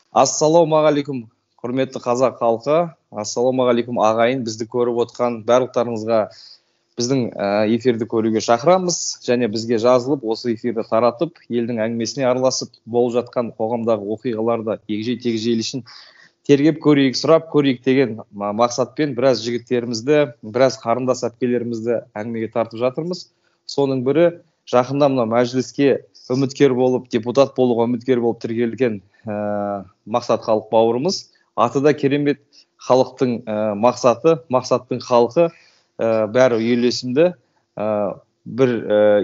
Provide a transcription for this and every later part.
Ассалаумағалейкум, құрметті қазақ халқы. Ассалаумағалейкум ағайын, бізді көріп отқан барлықтарыңызға біздің эфирді көруге шақырамыз. Және бізге жазылып, осы эфирді таратып, елдің әңгімесіне араласып, болып жатқан қоғамдағы оқиғаларды егжей-тегжейлі тергеп көрейік, сұрап көрейік деген мақсатпен біраз жігіттерімізді, біраз қарындас әпкелерімізді әңгімеге тартып жатырмыз. Соның бірі жақында мына мәжіліске үміткер болып, депутат болуға үміткер болып тіркелген Мақсат халық бауырымыз. Аты да керемет, халықтың мақсаттың халқы, бәрі үйлесімді. Бір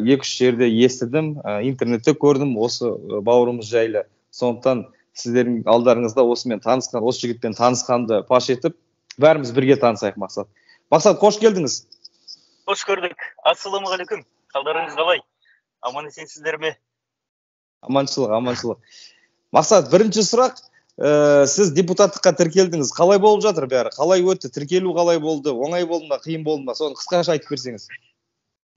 екі-үш жерде естідім, интернетте көрдім осы бауырымыз жайлы. Сондықтан сіздердің алдарыңызда осымен танысқан, осы жігітпен танысқанды паш етіп, бәріміз бірге танысайық. Мақсат, қош келдіңіз. Қош көрдік. Ассалаумағалейкум. Қалдарыңыз қалай? Аман есенсіздер ме? Аманшылық. Мақсат, бірінші сұрақ, сіз депутаттыққа тіркелдіңіз. Қалай болып жатыр бәрі? Қалай өтті? Тіркелу қалай болды? Оңай болды ма, қиын болды ма? Соны қысқаша айтып берсеңіз.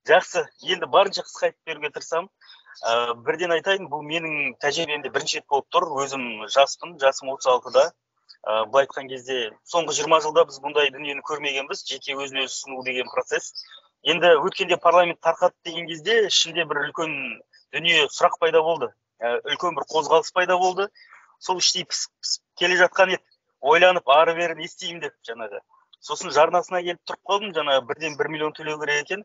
Жақсы. Енді барынша қысқа айтып беруге тырысамын. Бірден айтайын, бұл менің тәжірибемде бірінші рет болып тұр. Өзім жаспын, жасым 36-да. Былай айтқан кезде, соңғы 20 жылда біз бұндай дүниені көрмегенбіз. Жеке өзіне өзі ұсыну деген процесс. Енді өткенде парламент тарқатты деген кезде, ішінде бір үлкен дүние сұрақ пайда болды. Үлкен бір қозғалыс пайда болды. Сол іштей пісіп келе жатқан еді. Ойланып, ары бері не істеймін деп жаңағы. Сосын жарнасына келіп тұрып қалдым, жаңағы бірден 1 миллион төлеу керек екен.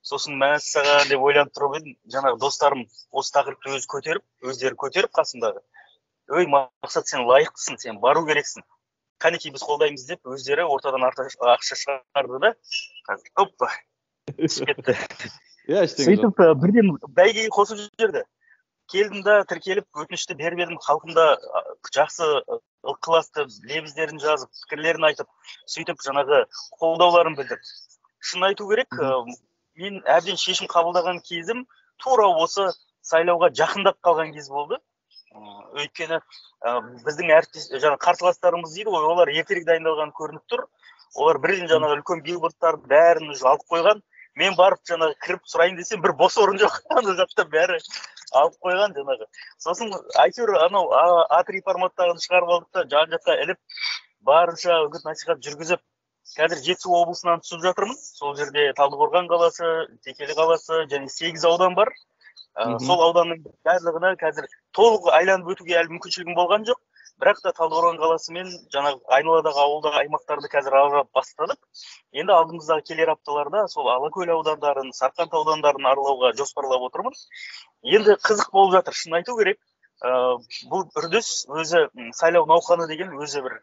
Сосын мәссаған деп ойланып тұрып едім, жаңағы достарым осы тақырыпты өздері көтеріп қасымдағы. Ой, Мақсат, сен лайықтысың, сен бару керексің. Қанекей біз қолдаймыз деп, өздері ортадан ақша шығарды да. Қазір, оппа, түсіп кетті. Сөйтіп, бірден бәйгеге қосып жүрді. Келдім да, тіркеліп, өтінішті беріп едім, халқымда жақсы ықыласты лебіздерін жазып, пікірлерін айтып, сөйтіп жаңағы қолдауларын білдіріп. Шын айту керек, мен әбден шешім қабылдаған кезім тура осы сайлауға жақындап қалған кез болды. Өйткені біздің қарсыластарымыз дейді ғой, олар ертерек дайындалған көрініп тұр. Олар бірден жаңағы үлкен билбордтарды бәрін алып қойған. Мен барып жаңағы кіріп сұрайын десем, бір бос орын жоқ. Ана жақта бәрі алып қойған жаңағы. Сосын әйтеуір анау А3 форматтағын шығарып алдық та, жан-жаққа іліп, барынша үгіт насихат жүргізіп, қазір Жетісу облысынан түсіп жатырмын. Сол жерде Талдықорған қаласы, Текелі қаласы және 8 аудан бар. Сол ауданның барлығына қазір толық айланып өтуге әлі мүмкіншілігім болған жоқ. Бірақ та Талдықорған қаласы мен жаңағы айналадағы ауылдағы аймақтарды қазір аралап бастадық. Енді алдымыздағы келер апталарда сол Алакөл аудандарын, Сарқанд аудандарын аралауға жоспарлап отырмын. Енді қызық болып жатыр, шын айту керек. Бұл үрдіс өзі сайлау науқаны деген өзі бір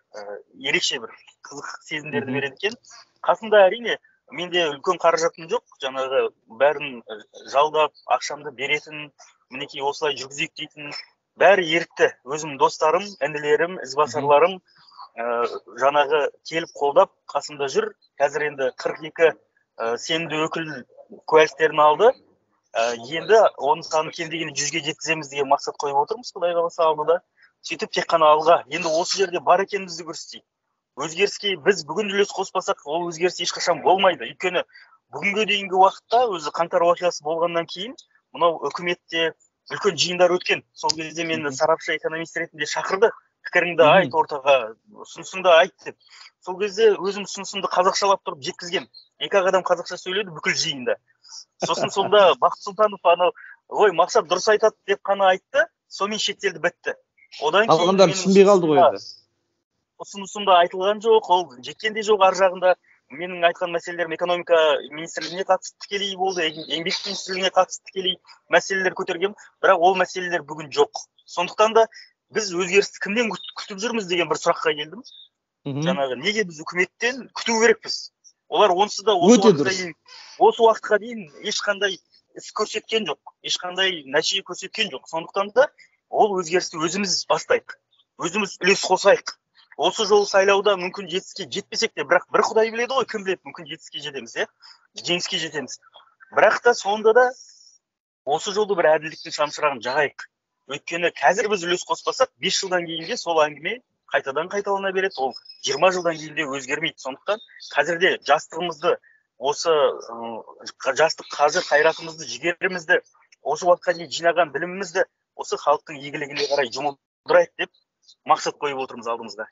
ерекше бір қызық сезімдерді береді екен. Қасында әрине менде үлкен қаражатым жоқ, жаңағы бәрін жалдап, ақшамды беретін, мінекей осылай жүргізейік дейтін, бәрі ерікті. Өзім достарым, інілерім, ізбасарларым жаңағы келіп қолдап, қасымда жүр. Қазір енді 42 сенімді өкіл куәліктерін алды. Енді оның санын кем дегенде 100-ге жеткіземіз деген мақсат қойып отырмыз, Құдай қаласа алдыда. Сөйтіп тек қана алға. Енді осы жерде бар екенімізді көрсетейік. Өзгеріске біз бүгін үлес қоспасақ, ол өзгеріс ешқашан болмайды. Өйткені бүгінге дейінгі уақытта, өзі қаңтар оқиғасы болғаннан кейін, мынау үкіметте үлкен жиындар өткен. Сол кезде мені сарапшы экономист ретінде шақырды. Пікіріңді айт ортаға, ұсынысыңды айт деп. Сол кезде өзім ұсынысымды қазақшалап тұрып жеткізген. 2 адам қазақша сөйледі бүкіл жиында. Сосын сонда Бақыт Сұлтанов ой, Мақсат дұрыс айтады деп қана айтты, сонымен шектелді, бітті. Одан кейін қалғандар түсінбей қалды ғой енді. Ұсынысымда айтылған жоқ, ол жеткен де жоқ ар жағында. Менің айтқан мәселелерім экономика министрлігіне қатысты тікелей болды, еңбек министрлігіне қатысты тікелей мәселелер көтергем, бірақ ол мәселелер бүгін жоқ. Сондықтан да біз өзгерісті кімнен күтіп жүрміз деген бір сұраққа келдім. Жаңағы неге біз үкіметтен күту керекпіз? Олар онсыз да осы уақытқа дейін ешқандай іс көрсеткен жоқ, ешқандай нәтиже көрсеткен жоқ. Сондықтан да ол өзгерісті өзіміз бастайық, өзіміз үлес қосайық. Осы жол сайлауда мүмкін жетістікке жетпесек те, бірақ бір Құдай біледі ғой, кім біледі, мүмкін жетістікке жетеміз, жеңіске жетеміз. Бірақ та сонда да осы жолды бір әділдіктің шамшырағын жағайық. Өйткені қазір біз үлес қоспасақ, 5 жылдан кейінге сол әңгіме қайтадан қайталана береді, ол 20 жылдан кейінде өзгермейді. Сондықтан қазірде жастығымызды, осы жастық қазір қайратымызды, жігерімізді, осы уақытқа дейін жинаған білімімізді осы халықтың игілігіне қарай жұмылдырайық деп мақсат қойып отырмыз алдымызға.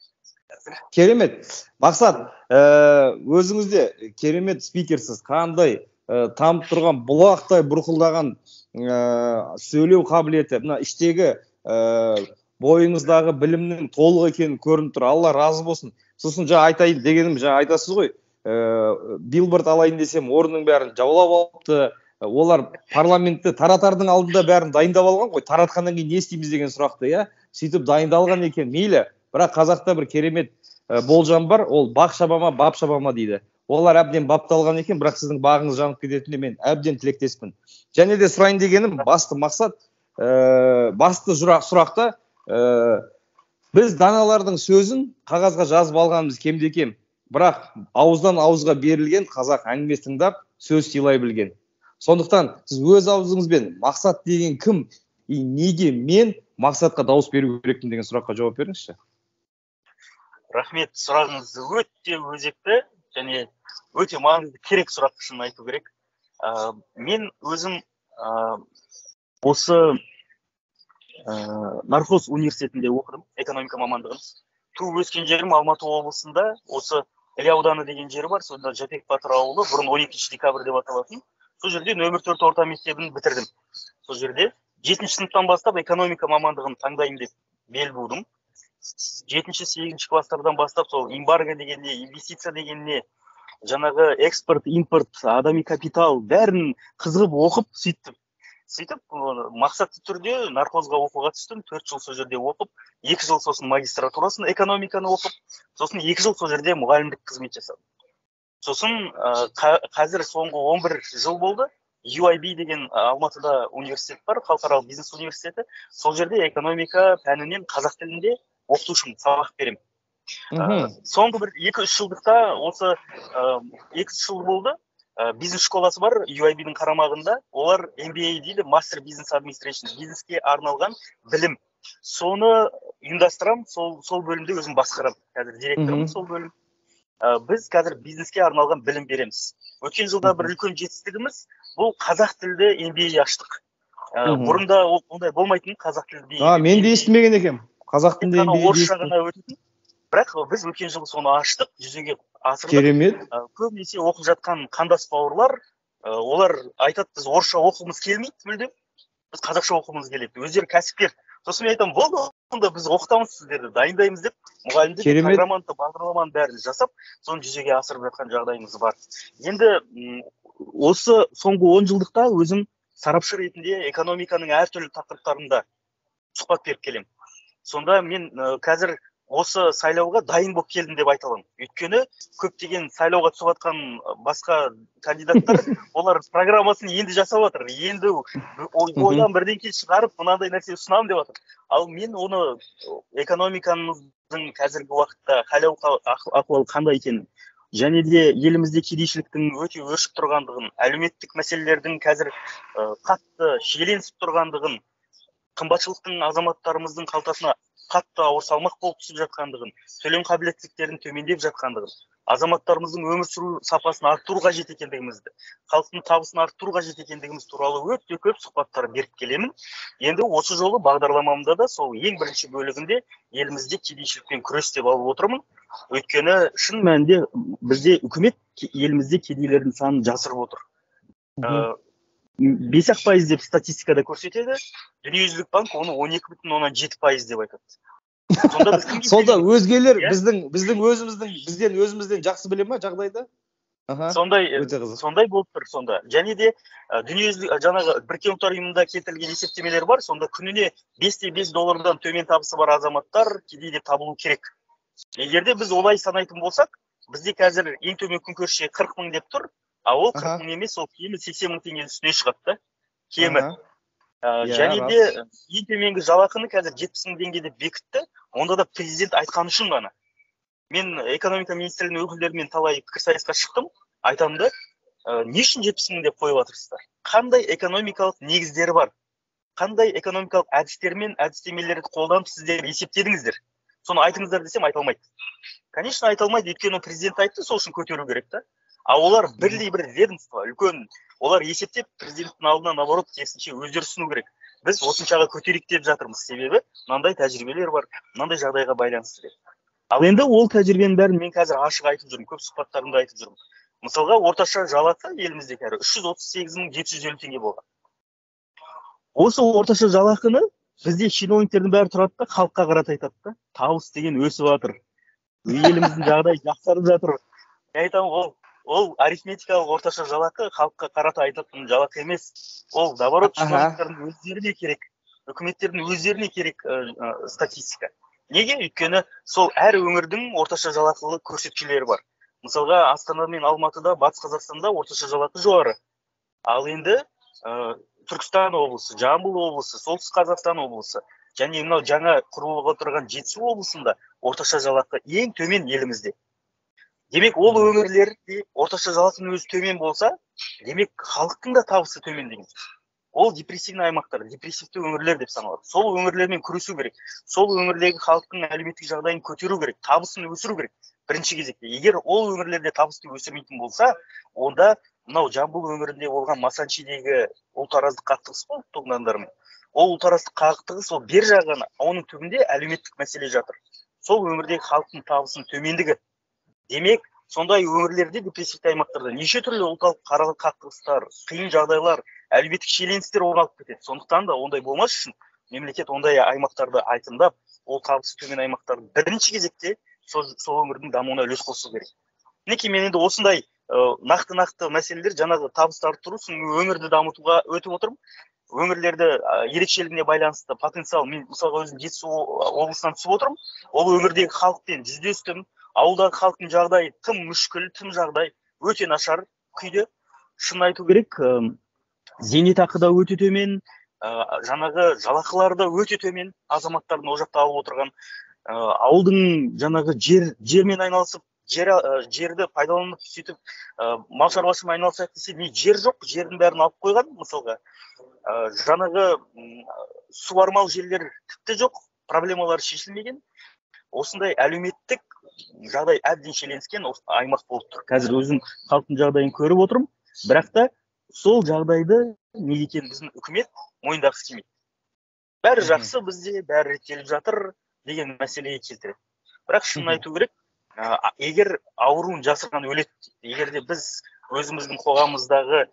Керемет. Мақсат, өзіңіз де керемет спикерсіз. Қандай тамып тұрған бұлақтай бұрқылдаған сөйлеу қабілеті, мына іштегі бойыңыздағы білімнің толық екені көрініп тұр. Алла разы болсын. Сосын жаңа айтайын дегенім, жаңа айтасыз ғой, билборд алайын десем, орынның бәрін жаулап алыпты. Олар парламентті таратардың алдында бәрін дайындап алған ғой. Таратқаннан кейін не істейміз деген сұрақты, иә? Сөйтіп дайындалған екен. Мейлі, бірақ қазақта бір керемет болжам бар, ол бақ шабама, бап шабама дейді. Олар әбден бапталған екен, бірақ сіздің бағыңыз жанып кететініне мен әбден тілектеспін. Және де сұрайын дегенім, басты мақсат, басты сұрақта, біз даналардың сөзін қағазға жазып алғанымыз кемде кем, бірақ ауыздан ауызға берілген қазақ әңгіме тыңдап сөз сыйлай білген. Сондықтан сіз өз аузыңызбен мақсат деген кім, неге мен мақсатқа дауыс беру керекпін деген сұраққа жауап беріңізші. Рахмет, сұрағыңыз өте өзекті және өте маңызды керек сұрақ шынын айту керек. Мен өзім осы Нархоз университетінде оқыдым, экономика мамандығын. Туып өскен жерім Алматы облысында, осы Іле ауданы деген жері бар, сонда Жапек Батыр ауылы, бұрын 12 декабрь деп аталатын. Сол жерде нөмір 4 орта мектебін бітірдім. Сол жерде 7-ші сыныптан бастап экономика мамандығын таңдаймын деп бел будым. 7-8 класстардан бастап сол эмбарго дегенне, инвестиция дегенне, жаңағы экспорт, импорт, адами капитал бәрін қызығып оқып сөйттім. Сөйтіп, мақсатты түрде нархозға оқуға түстім, 4 жыл сол жерде оқып, 2 жыл сосын магистратурасын экономиканы оқып, сосын 2 жыл сол жерде мұғалімдік қызмет жасадым. Сосын қазір соңғы 11 жыл болды, UIB деген Алматыда университет бар, халықаралық бизнес университеті. Сол жерде экономика пәнінен қазақ тілінде оқытушым, сабақ берем. Соңғы бір 2-3 жылдықта осы 2 жыл болды. Бизнес школасы бар, UIB-дің қарамағында. Олар MBA дейді, Master Business Administration, бизнеске арналған білім. Соны ұйымдастырам, сол бөлімде өзім басқарам. Қазір директорым сол бөлім. Біз қазір бизнеске арналған білім береміз. Өткен жылда бір үлкен жетістігіміз, бұл қазақ тілді MBA аштық. Бұрында ондай болмайтын қазақ тілді. Мен де естімеген екем. Қазақ тілді MBA. Орысша ғана өтетін. Бірақ біз өткен жылы соны аштық, жүзеге асырдық. Керемет. Көбінесе оқып жатқан қандас бауырлар, олар айтады, біз орысша оқығымыз келмейді, мүлдем. Біз қазақша оқығымыз келеді. Өздері кәсіпкер. Сосын мен айтамын, болды, онда біз оқытамыз сіздерді, дайындаймыз деп, мұғалімдер программаны, бағдарламаны бәрін жасап, соны жүзеге асырып жатқан жағдайымыз бар. Енді осы соңғы 10 жылдықта өзім сарапшы ретінде экономиканың әртүрлі тақырыптарында сұхбат беріп келем. Сонда мен қазір осы сайлауға дайын болып келдім деп айта аламын. Өйткені көптеген сайлауға түсіп жатқан басқа кандидаттар, олар программасын енді жасап жатыр. Енді ойдан бірдеңке шығарып, мынандай нәрсе ұсынамын деп жатыр. Ал мен оны экономикамыздың қазіргі уақытта хал ахуалы қандай екенін, және де елімізде кедейшіліктің өте өршіп тұрғандығын, әлеуметтік мәселелердің қазір қатты шиеленісіп тұрғандығын, қымбатшылықтың азаматтарымыздың қалтасына қатты ауыр салмақ болып түсіп жатқандығын, төлем қабілеттіліктерін төмендеп жатқандығын, азаматтарымыздың өмір сүру сапасын арттыру қажет екендігімізді, халықтың табысын арттыру қажет екендігіміз туралы өте көп сұхбаттар беріп келемін. Енді осы жолы бағдарламамда да сол ең бірінші бөлігінде елімізде кедейшілікпен күрес деп алып отырмын. Өйткені шын мәнінде бізде үкімет елімізде кедейлердің санын жасырып отыр. 5% деп статистикада көрсетеді, Дүниежүзілік банк оны 12,7% деп айтады. Сонда өзгелер бізден өзімізден жақсы біле ма жағдайды? Сондай болып тұр сонда. Және де дүниежүзілік жаңағы Біріккен ұлттар ұйымында келтірілген есептемелер бар, сонда күніне $5 төмен табысы бар азаматтар кедей деп табылу керек. Егерде біз олай санайтын болсақ, бізде қазір ең төмен күнкөріс 40 мың деп тұр. Ол 40 мың емес, ол кемі 80 мың теңгенің үстіне шығады. Кемі. Және де ең төменгі жалақыны қазір 70 мың теңге деп бекітті. Онда да президент айтқан үшін ғана. Мен экономика министрлігінің өкілдерімен талай пікірсайысқа шықтым. Айтамын да, не үшін 70 мың деп қойып отырсыздар? Қандай экономикалық негіздері бар? Қандай экономикалық әдістер мен әдістемелерді қолданып сіздер есептедіңіздер? Соны айтыңыздар десем, айта алмайды. Конечно, айта алмайды, өйткені президент айтты, сол үшін көтеру керек та. А олар бір ведомство, үлкен, олар есептеп президенттің алдына наоборот керісінше өздері ұсыну керек. біз осыншаға көтерейік деп жатырмыз. Себебі мынандай тәжірибелер бар, мынандай жағдайға байланысты деп. Ал енді ол тәжірибенің бәрін мен қазір ашық айтып жүрмін, көп сұхбаттарымда айтып жүрмін. Мысалға, орташа жалақы елімізде қазір 338.750 теңге болған. Осы орташа жалақыны бізде чиновниктердің бәрі тұрады да халыққа қарата айтады да, табыс деген өсіп жатыр. Еліміздің жағдайы жақсарып жатыр. Мен айтамын, ол арифметикалық орташа жалақы халыққа қарата айтатын жалақы емес. Ол наоборот чиновниктердің өздеріне керек, үкіметтердің өздеріне керек статистика. Неге? Өйткені сол әр өңірдің орташа жалақылы көрсеткіштері бар. Мысалға, Астана мен Алматыда, Батыс Қазақстанда орташа жалақы жоғары. Ал енді Түркістан облысы, Жамбыл облысы, Солтүстік Қазақстан облысы және мынау жаңа құрылып отырған Жетісу облысында орташа жалақы ең төмен елімізде. Демек, ол өңірлерде орташа жалақының өзі төмен болса, демек халықтың да табысы төмен деген. Ол депрессивный аймақтар, депрессивті өңірлер деп саналады. Сол өңірлермен күресу керек. Сол өңірлердегі халықтың әлеуметтік жағдайын көтеру керек, табысын өсіру керек. Бірінші кезекте, егер ол өңірлерде табысты өсірмейтін болса, онда мынау Жамбыл өңірінде болған Масанчидегі ұлтараздық қақтығыс болды тоғнандармен. Ол ұлтараздық қақтығыс, ол бер жағынан, оның түбінде әлеуметтік мәселе жатыр. Сол өңірдегі халықтың табысының төмендігі. Демек, сондай өңірлерде, депрессивті аймақтарда неше түрлі ұлталық қақтығыстар, қиын жағдайлар, әлеуметтік шиеленістер оралып кетеді. Сондықтан да ондай болмас үшін мемлекет ондай аймақтарды айқындап, ол табысы төмен аймақтарды бірінші кезекте сол өңірдің дамуына үлес қосу керек. Мінекей мен енді осындай нақты мәселелер, жаңағы табысты арттыру, өңірді дамытуға өтіп отырмын. Өңірлерді ерекшелігіне байланысты потенциал, мен мысалға өзім Жетісу облысынан түсіп отырмын. Ол өңірдегі халықпен жүздестім. Ауылдағы халықтың жағдайы тым мүшкіл, тым жағдай өте нашар күйде. Шын айту керек, зейнетақы да өте төмен, жаңағы жалақылары да өте төмен, азаматтардың ол жақта алып отырған. Ауылдың жаңағы жермен айналысып, жерді пайдаланып сөйтіп мал шаруашылығымен айналысайық десе, не жер жоқ, жердің бәрін алып қойған. Мысалға, жаңағы суармалы жерлер тіпті жоқ, проблемалары шешілмеген. Осындай әлеуметтік жағдай әбден шиеленіскен аймақ болып тұр. Қазір өзім халықтың жағдайын көріп отырмын, бірақ та сол жағдайды не екенін біздің үкімет мойындағысы келмейді. Бәрі жақсы бізде, бәрі реттеліп жатыр деген мәселеге келтіреді. Бірақ шынын айту керек, егер ауруын жасырған өледі, егер де біз өзіміздің қоғамымыздағы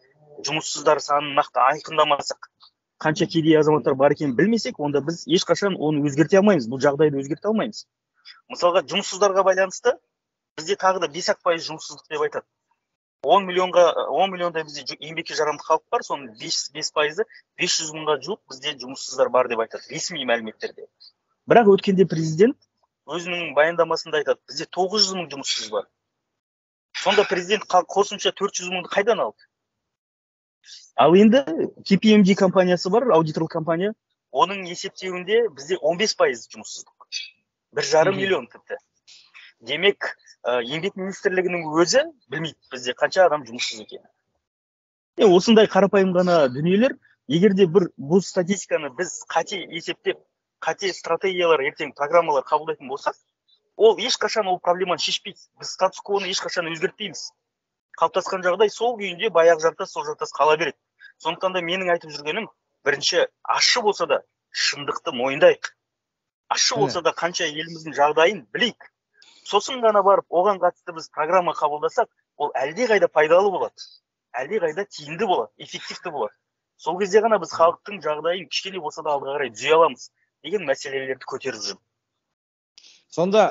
жұмыссыздар санын нақты айқындамасақ, қанша кедей азаматтар бар екенін білмесек, онда біз ешқашан оны өзгерте алмаймыз, бұл жағдайды өзгерте алмаймыз. Мысалға, жұмыссыздарға байланысты бізде тағы да 5% жұмыссыздық деп айтады. 10 миллиондай бізде еңбекке жарамды халық бар, соның 5%, 500 мыңға жуық бізде жұмыссыздар бар деп айтады, ресми мәліметтерде. Бірақ өткенде президент өзінің баяндамасында айтады, бізде 900 мың жұмыссыз бар. Сонда президент қосымша 400 мыңды қайдан алды? Ал енді KPMG компаниясы бар, аудиторлық компания, оның есептеуінде бізде 15% жұмыссыздық. 1,5 миллион тіпті. Демек, еңбек министрлігінің өзі білмейді бізде қанша адам жұмыссыз екен. Осындай қарапайым ғана дүниелер, егер де бұл статистиканы біз қате есептеп, қате стратегиялар, ертең программалар қабылдайтын болсақ, ол ешқашан ол проблеманы шешпейді. Біз статус-квоны ешқашан өзгертпейміз. Қалыптасқан жағдай сол күйінде баяғы жартас, сол жартас қала береді. Сондықтан да менің айтып жүргенім, бірінші ащы болса да шындықты мойындайық. Ащы болса да қанша еліміздің жағдайын білейік. Сосын ғана барып, оған қатысты біз программа қабылдасақ, ол әлдеқайда пайдалы болады. Әлдеқайда тиімді болады, эффективті болады. Сол кезде ғана біз халықтың жағдайын кішкене болса да алдыға қарай түзей аламыз деген мәселелерді көтеріп жүрмін. Сонда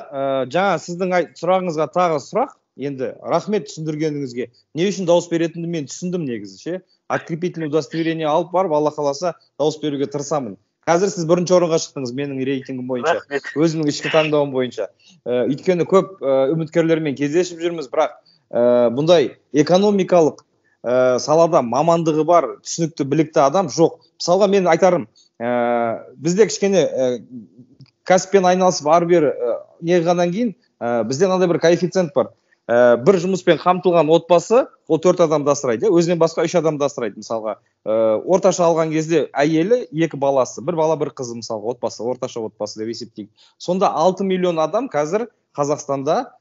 жаңа сіздің сұрағыңызға тағы сұрақ, енді рахмет түсіндіргеніңізге. Не үшін дауыс беретінді мен түсіндім негізі, ше? Открепительное удостоверение алып барып, Алла қаласа дауыс беруге тырысамын. Қазір сіз бірінші орынға шықтыңыз менің рейтингім бойынша, өзімнің ішкі таңдауым бойынша. Өйткені көп үміткерлермен кездесіп жүрміз, бірақ бұндай экономикалық салада мамандығы бар, түсінікті, білікті адам жоқ. Мысалға мен айтарым, бізде кішкене кәсіппен айналысып ары-бері неғаннан кейін бізде мынандай бір коэффициент бар. Бір жұмыспен қамтылған отбасы, ол 4 адамды асырайды, өзінен басқа 3 адамды асырайды. Мысалға, орташа алған кезде әйелі 2 баласы, 1 бала 1 қызы мысалға отбасы, орташа отбасы деп есептейік. Сонда 6 миллион адам қазір Қазақстанда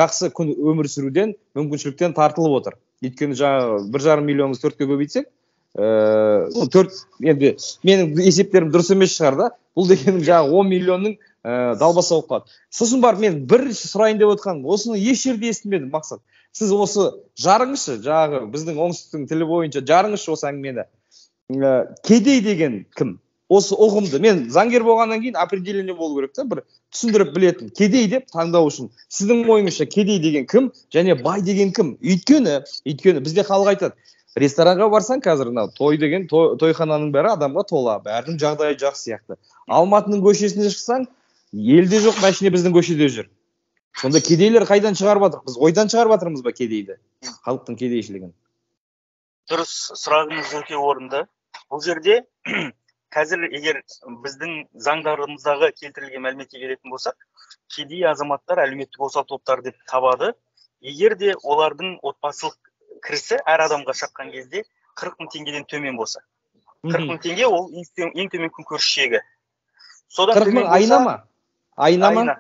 жақсы күн өмір сүруден, мүмкіншіліктен тартылып отыр. Өйткені жаңағы 1,5 миллионды 4-ке көбейтсек, енді менің есептерім дұрыс емес шығар да. Бұл дегенім жаңағы 10 миллионның далбаса болып қалады. Сосын бар мен бірінші сұрайын деп отқаным, осыны еш жерде естімедім, Мақсат. Сіз осы жарыңызшы, жаңағы біздің оңтүстіктің тілі бойынша жарыңызшы осы әңгімені. Кедей деген кім? Осы ұғымды мен заңгер болғаннан кейін определение болу керек та, бір түсіндіріп білетін. Кедей деп таңдау үшін сіздің ойыңызша кедей деген кім және бай деген кім? Өйткені бізде халық айтады, ресторанға барсаң қазір той деген тойхананың бәрі адамға тола, бәрінің жағдайы жақсы сияқты. Алматының көшесіне шықсаң, елде жоқ машина біздің көшеде жүр. Сонда кедейлер қайдан шығарып жатыр? Біз ойдан шығарып жатырмыз ба кедейді? Халықтың кедейшілігін. Дұрыс, сұрағыңыз өте орынды. Бұл жерде қазір егер біздің заңдарымыздағы келтірілген мәліметке келетін болсақ, кедей азаматтар әлеуметтік осал топтар деп табады. Егер де олардың отбасылық кірісі әр адамға шаққан кезде 40 мың теңгеден төмен болса. 40 мың теңге ол ең төмен күнкөріс шегі. 40 мың айына ма? Айына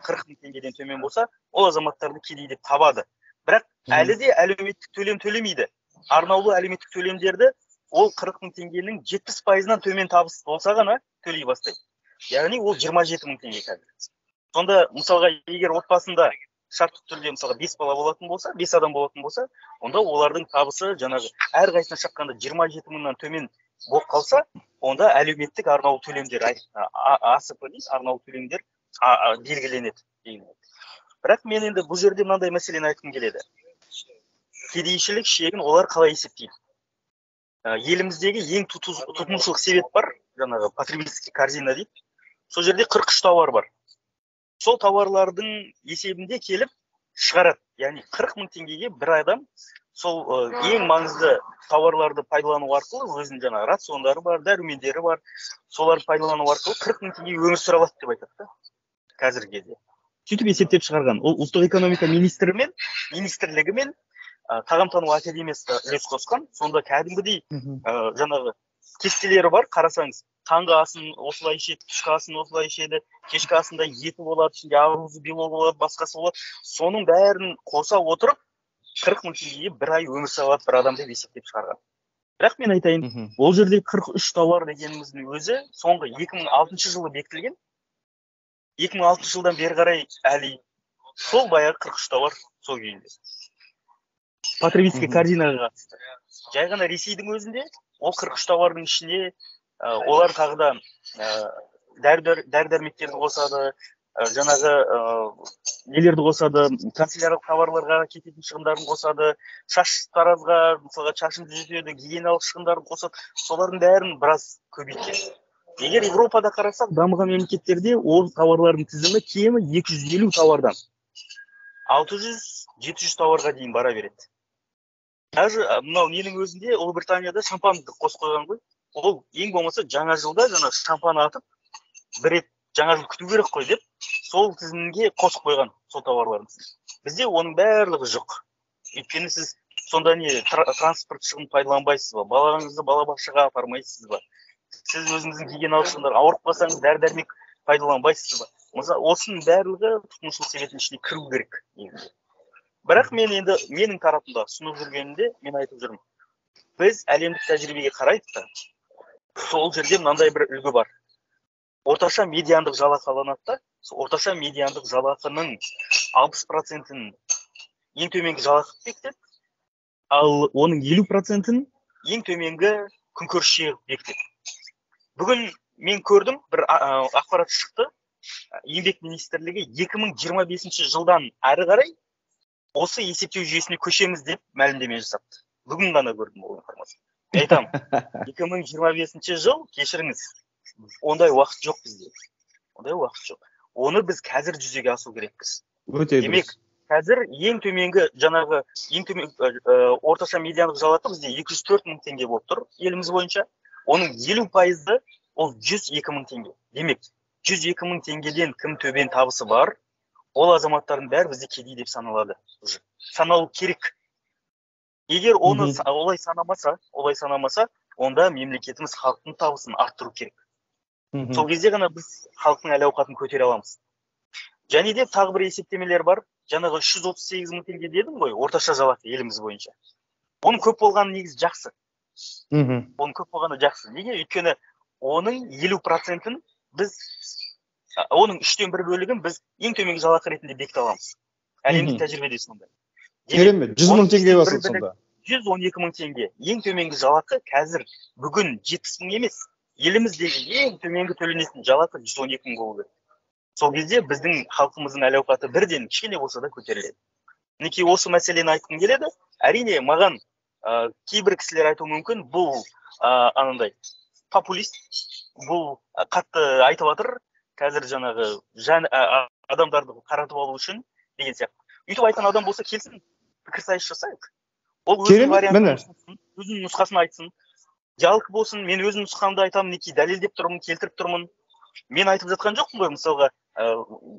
40 мың теңгеден төмен болса, ол азаматтарды кедей деп табады. Бірақ әлі де әлеуметтік төлем төлемейді. Арнаулы әлеуметтік төлемдерді ол 40 мың теңгенің 70%-нан төмен табыс болса ғана төлей бастайды. Яғни ол 27 мың теңге қазір. Сонда мысалға егер отбасында шартты түрде мысалға 5 бала болатын болса, 5 адам болатын болса, онда олардың табысы жаңағы әр қайсысына шаққанда 27 мыңнан төмен болып қалса, онда әлеуметтік арнаулы төлемдер, АСП дейміз, арнаулы төлемдер белгіленеді. Бірақ мен енді бұл жерде мынандай мәселені айтқым келеді. Кедейшілік шегін олар қалай есептейді? Еліміздегі ең тұтынушылық себет бар, жаңағы потребительский корзина дейді. Сол жерде 43 тауар бар. Сол тауарлардың есебінде келіп шығарады. Яғни 40 мың теңгеге бір адам сол ең маңызды тауарларды пайдалану арқылы өзінің жаңағы рациондары бар, дәрумендері бар, соларды пайдалану арқылы 40 мың теңге өмір сүре алады деп айтады да қазіргі кезде. Сөйтіп есептеп шығарған. Ол ұлттық экономика министрлігі мен тағамтану академиясы үлес қосқан. Сонда кәдімгідей жаңағы кестелері бар, қарасаңыз. Таңғы асын осылай ішеді, түскі асын осылай ішеді, кешкі асында еті болады, ішінде арузы, белок болады, басқасы болады. Соның бәрін қоса отырып 40 мың теңгеге бір ай өмір сүре алады бір адам деп есептеп шығарған. Бірақ мен айтайын, ол жерде 43 тауар дегеніміздің өзі соңғы 2006 жылы бекітілген. 2006 жылдан бері қарай әлі сол баяғы 43 тауар сол күйінде. Потребительский корзинаға қатысты. Жай ғана Ресейдің өзінде ол 43 тауардың ішіне олар тағы да дәрі-дәрмектерді қосады, жаңағы нелерді қосады, канцеляриялық товарларға кететін шығындарын қосады, шаш таразға, мысалға шашын түзетеді, гигиеналық шығындарын қосады. Солардың бәрін біраз көбейткен. Егер Европада қарасақ, дамыған мемлекеттерде ол тауарлардың тізімі кемі 250 тауардан 600-700 тауарға дейін бара береді. Даже мынау ненің өзінде Ұлыбританияда шампанды қосып қойған ғой. Ол ең болмаса жаңа жылда жаңа шампан атып, бір рет жаңа жыл күту керек қой деп, сол тізімге қосып қойған сол тауарларын. Бізде оның барлығы жоқ. Өйткені сіз сонда не транспорт шығынын пайдаланбайсыз ба? Балаңызды балабақшаға апармайсыз ба? Сіз өзіңіздің гигиеналық шығындар ауырып қалсаңыз дәрі-дәрмек пайдаланбайсыз ба? Осының барлығы тұтынушылық себетінің ішіне кіру керек. Бірақ мен енді менің тарапымда ұсынып жүргенімде мен айтып жүрмін. Біз әлемдік тәжірибеге қарайық та, сол жерде мынандай бір үлгі бар. Орташа медиандық жалақы алынады да, орташа медиандық жалақының 60%-ін ең төменгі жалақы бекітеді, ал оның 50%-ін ең төменгі күнкөріс шегі бекітеді. Бүгін мен көрдім, бір ақпарат шықты, еңбек министрлігі 2025 жылдан әрі қарай осы есептеу жүйесіне көшеміз деп мәлімдеме жасапты. Бүгін ғана көрдім ол информацияны. Айтам, 2025 жыл, кешіріңіз, ондай уақыт жоқ бізде. Ондай уақыт жоқ. Оны біз қазір жүзеге асу керекпіз. Демек, қазір ең төменгі жаңағы орташа медиандық жалақы бізде 204 мың теңге болып тұр еліміз бойынша. Оның 50%-ы ол 102 мың теңге. Демек, 102 мың теңгеден кім төбен табысы бар, ол азаматтардың бәрі бізде кедей деп саналады. Саналу керек. Егер оны олай санамаса, онда мемлекетіміз халықтың табысын арттыру керек. Сол кезде ғана біз халықтың әл-ауқатын көтере аламыз. Және де тағы бір есептемелер бар. Жаңағы 138 мың теңге дедім ғой, орташа жалақы еліміз бойынша. Оның көп болғаны негізі жақсы. оның көп болғаны жақсы. Неге? Өйткені оның 50%-ін біз, оның 1/3 бөлігін біз ең төменгі жалақы ретінде бекіте аламыз. Әлемдік тәжірибеде сондай. Керемет, 100 мың теңге басылды сонда. 112 мың теңге. Ең төменгі жалақы қазір бүгін 70 мың емес. Еліміздегі ең төменгі төленетін жалақы 112 мың болу керек. Сол кезде біздің халқымыздың әл-ауқаты бірден кішкене болса да көтеріледі. Мінекей осы мәселені айтқым келеді. Әрине маған кейбір кісілер айтуы мүмкін, бұл анандай популист, бұл қатты айтып жатыр, қазір жаңағы адамдарды қаратып алу үшін деген сияқты. Үйтіп айтқан адам болса келсін, пікірсайыс жасайық. Ол өзінің вариантын, өзінің нұсқасын айтсын. Жалқы болсын, мен өзім нұсқамды айтамын, неки дәлелдеп тұрмын, келтіріп тұрмын. Мен айтып жатқан жоқпын ғой, мысалға,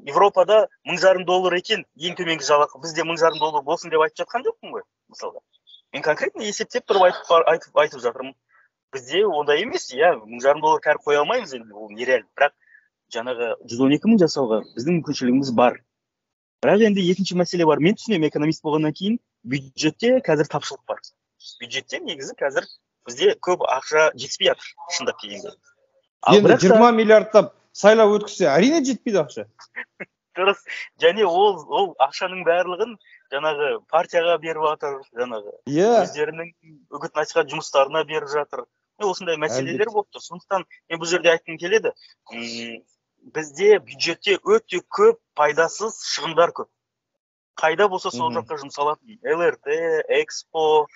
Европада $1000 екен ең төменгі жалақы, бізде $1000 болсын деп айтып жатқан жоқпын ғой, мысалға. Мен конкретно есептеп тұрып айтып жатырмын. Бізде ондай емес, $1000 кәрі қоя алмаймыз енді, ол нереал. Бірақ жаңағы 112 мың жасауға біздің мүмкіншілігіміз бар. Бірақ енді екінші мәселе бар. Мен түсінемін, экономист болғаннан кейін бюджетте қазір тапшылық бар. Бюджетте негізі қазір бізде көп ақша жетіспей жатыр, шындап келгенде. Енді 20 миллиардтап сайлау өткізсе, әрине жетпейді ақша. Дұрыс. Және ол ақшаның барлығын жаңағы партияға беріп жатыр, жаңағы өздерінің үгіт насихат жұмыстарына беріп жатыр. Осындай мәселелер болып тұр. Сондықтан мен бұл жерде айтқым келеді. Бізде бюджетте өте көп пайдасыз шығындар көп. Қайда болса сол жаққа жұмсалатын. ЛРТ, Экспо,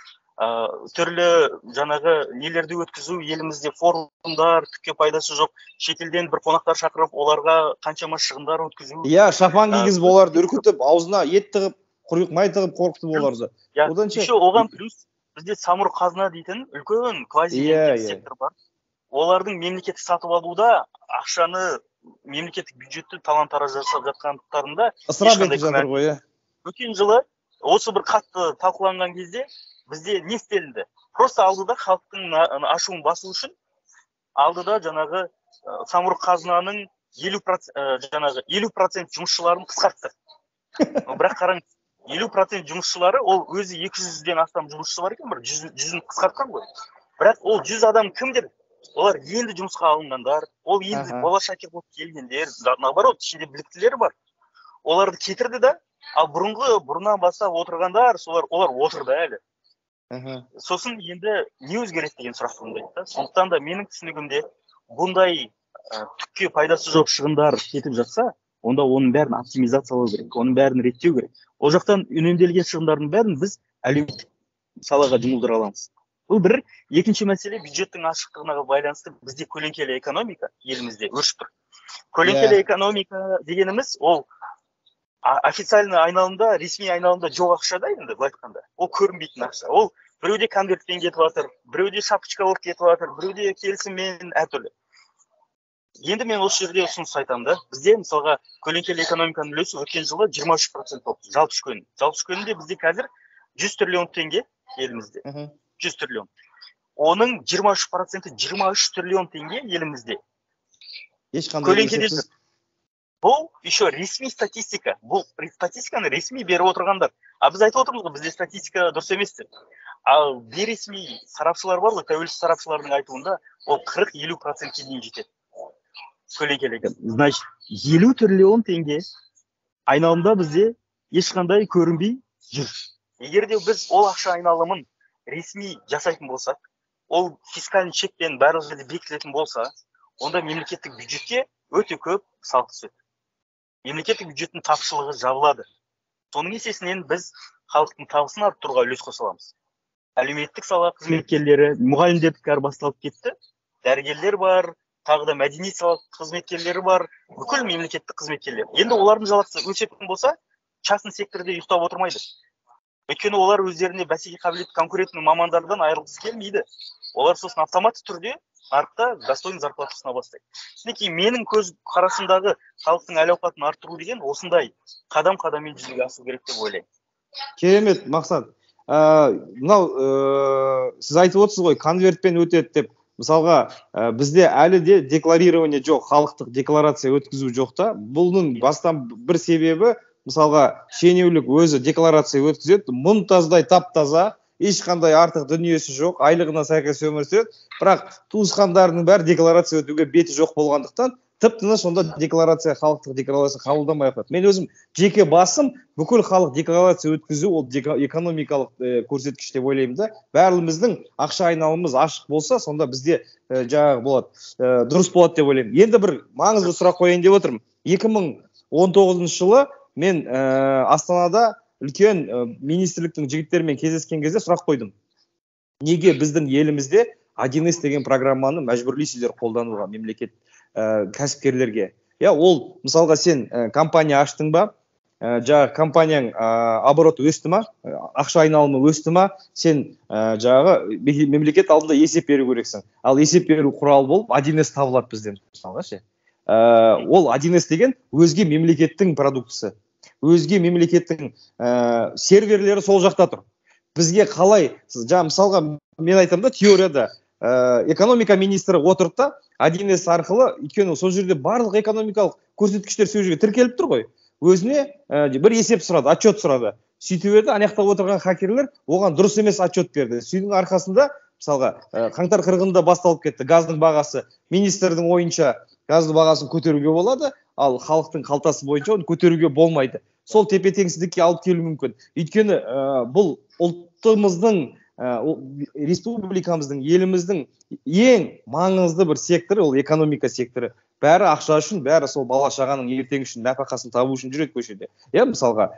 түрлі жаңағы нелерді өткізу, елімізде форумдар, түкке пайдасы жоқ. Шетелден бір қонақтар шақырып, оларға қаншама шығындар өткізу. Шапан кигізіп оларды үркітіп, аузына ет тығып, құйрық май тығып қорқытып оларды. Оған плюс бізде самұрық қазына дейтін үлкен квази-мемлекеттік сектор бар. Олардың мемлекеттік сатып алуда ақшаны мемлекеттік бюджетті талан-тараж жасап жатқандықтарында ысырап етіп жатыр ғой. Өткен жылы осы бір қатты талқыланған кезде бізде не істелінді? Просто алдыда халықтың ашуын басу үшін алдыда жаңағы самұрық қазынаның 50% жұмысшыларын қысқартты. Бірақ қараңыз, 50% жұмысшылары, ол өзі 200-ден астам жұмысшысы бар екен, бір 100-ін қысқартқан ғой. Бірақ ол 100 адам кімдер? Олар енді жұмысқа алынғандар, ол енді болашаққа болып келгендер, наоборот, ішінде біліктілері бар. Оларды кетірді да, ал бұрыннан бастап отырғандар, олар отырды әлі. Сосын енді не өзгереді деген сұрақ туындайды. Сондықтан да менің түсінігімде бұндай түкке пайдасы жоқ шығындар кетіп жатса, онда оның бәрін оптимизациялау керек, оның бәрін реттеу керек. Ол жақтан үнемделген шығындардың бәрін біз әлеуметтік салаға жұмылдыра аламыз. Бұл бір. Екінші мәселе, бюджеттің ашықтығына байланысты бізде көлеңкелі экономика елімізде өршіп тұр. Көлеңкелі экономика дегеніміз ол официальный айналымда, ресми айналымда жоқ ақша да енді, былай айтқанда. Ол көрінбейтін ақша. Ол біреуде конвертпен кетіп жатыр, біреуде шапочка болып кетіп жатыр, біреуде келісіммен әртүрлі. Енді мен осы жерде ұсыныс айтамын да. Бізде мысалға көлеңкелі экономиканың үлесі өткен жылы 23% болды. Жалпы ішкі өнім. Жалпы ішкі өнімде бізде қазір 100 триллион теңге елімізде. 100 триллион. Оның 23% 23 триллион теңге елімізде. Көлеңкеде. Бұл еще ресми статистика. Бұл статистиканы ресми беріп отырғандар. Біз айтып отырмыз ғой, бізде статистика дұрыс емес деп. Ал бейресми сарапшылар бар ғой, тәуелсіз сарапшылардың айтуында, ол 40-50%-ке дейін жетеді. Көлеңкелі. Значит, 50 триллион теңге айналымда бізде ешқандай көрінбей жүр. Егер де біз ол ақша айналымын ресми жасайтын болсақ, ол фискальный чекпен барлық жерде бекітілетін болса, онда мемлекеттік бюджетке өте көп салық түседі. Мемлекеттік бюджеттің тапшылығы жабылады. Соның есесінен біз халықтың табысын арттыруға үлес қоса аламыз. Әлеуметтік сала қызметкерлері, мұғалімдер кәр басталып кетті, дәрігерлер бар, тағы да мәдениет сала қызметкерлері бар, бүкіл мемлекеттік қызметкерлер. Енді олардың жалақысы өсетін болса, частный секторда ұйықтап отырмайды. Өйткені олар өздеріне бәсеке қабілетті конкурентный мамандардан айырылғысы келмейді. Олар сосын автоматты түрде нарықта достойный зарплата ұсына бастайды. Мінекей менің көз қарасымдағы халықтың әл-ауқатын арттыру деген осындай қадам-қадаммен жүзеге асу керек деп ойлаймын. Керемет, Мақсат. Мынау сіз айтып отырсыз ғой, конвертпен өтеді деп. Мысалға, бізде әлі де декларирование жоқ, халықтық декларация өткізу жоқ та. Бұның бастан бір себебі, мысалға, шенеулік өзі декларация өткізеді, мұнтаздай тап-таза, ешқандай артық дүниесі жоқ, айлығына сәйкес өмір сүреді, бірақ туысқандарының бәрі декларация өтуге беті жоқ болғандықтан тып-тыныш онда декларация, халықтық декларация қабылдамай қойды. Мен өзім жеке басым бүкіл халық декларация өткізу ол экономикалық көрсеткіш деп ойлаймын да. Бәріміздің ақша айналымымыз ашық болса, сонда бізде жаңағы болады, дұрыс болады деп ойлаймын. Енді бір маңызды сұрақ қояйын деп отырмын. 2019 жылы мен Астанада үлкен министрліктің жігіттерімен кездескен кезде сұрақ қойдым. Неге біздің елімізде 1С деген программаны мәжбүрлейсіздер қолдануға мемлекет кәсіпкерлерге? Ол мысалға сен компания аштың ба, жаңағы компанияң обороты өсті ма, ақша айналымы өсті ма, сен жаңағы мемлекет алдында есеп беру керексің. Ал есеп беру құралы болып 1С табылады бізден мысалға ше. Ол 1С деген өзге мемлекеттің продуктысы, өзге мемлекеттің серверлері сол жақта тұр. Бізге қалай, мысалға мен айтамын да, теорияда экономика министрі отырып та 1С арқылы, өйткені сол жерде барлық экономикалық көрсеткіштер сол жерге тіркеліп тұр ғой. Өзіне бір есеп сұрады, отчет сұрады. Сөйтіп еді, аяқта отырған хакерлер оған дұрыс емес отчет берді. Сөйдің арқасында, мысалға, қаңтар 40-ында басталып кетті газдың бағасы. Министрдің ойынша газдың бағасын көтеруге болады, ал халықтың қалтасы бойынша оны көтеруге болмайды. Сол тепе-теңсіздікке алып келуі мүмкін. Өйткені бұл ұлтымыздың, республикамыздың, еліміздің ең маңызды бір секторы, ол экономика секторы. Бәрі ақша үшін, бәрі сол бала-шағаның ертең үшін, нәпақасын табу үшін жүреді көшеде. Мысалға,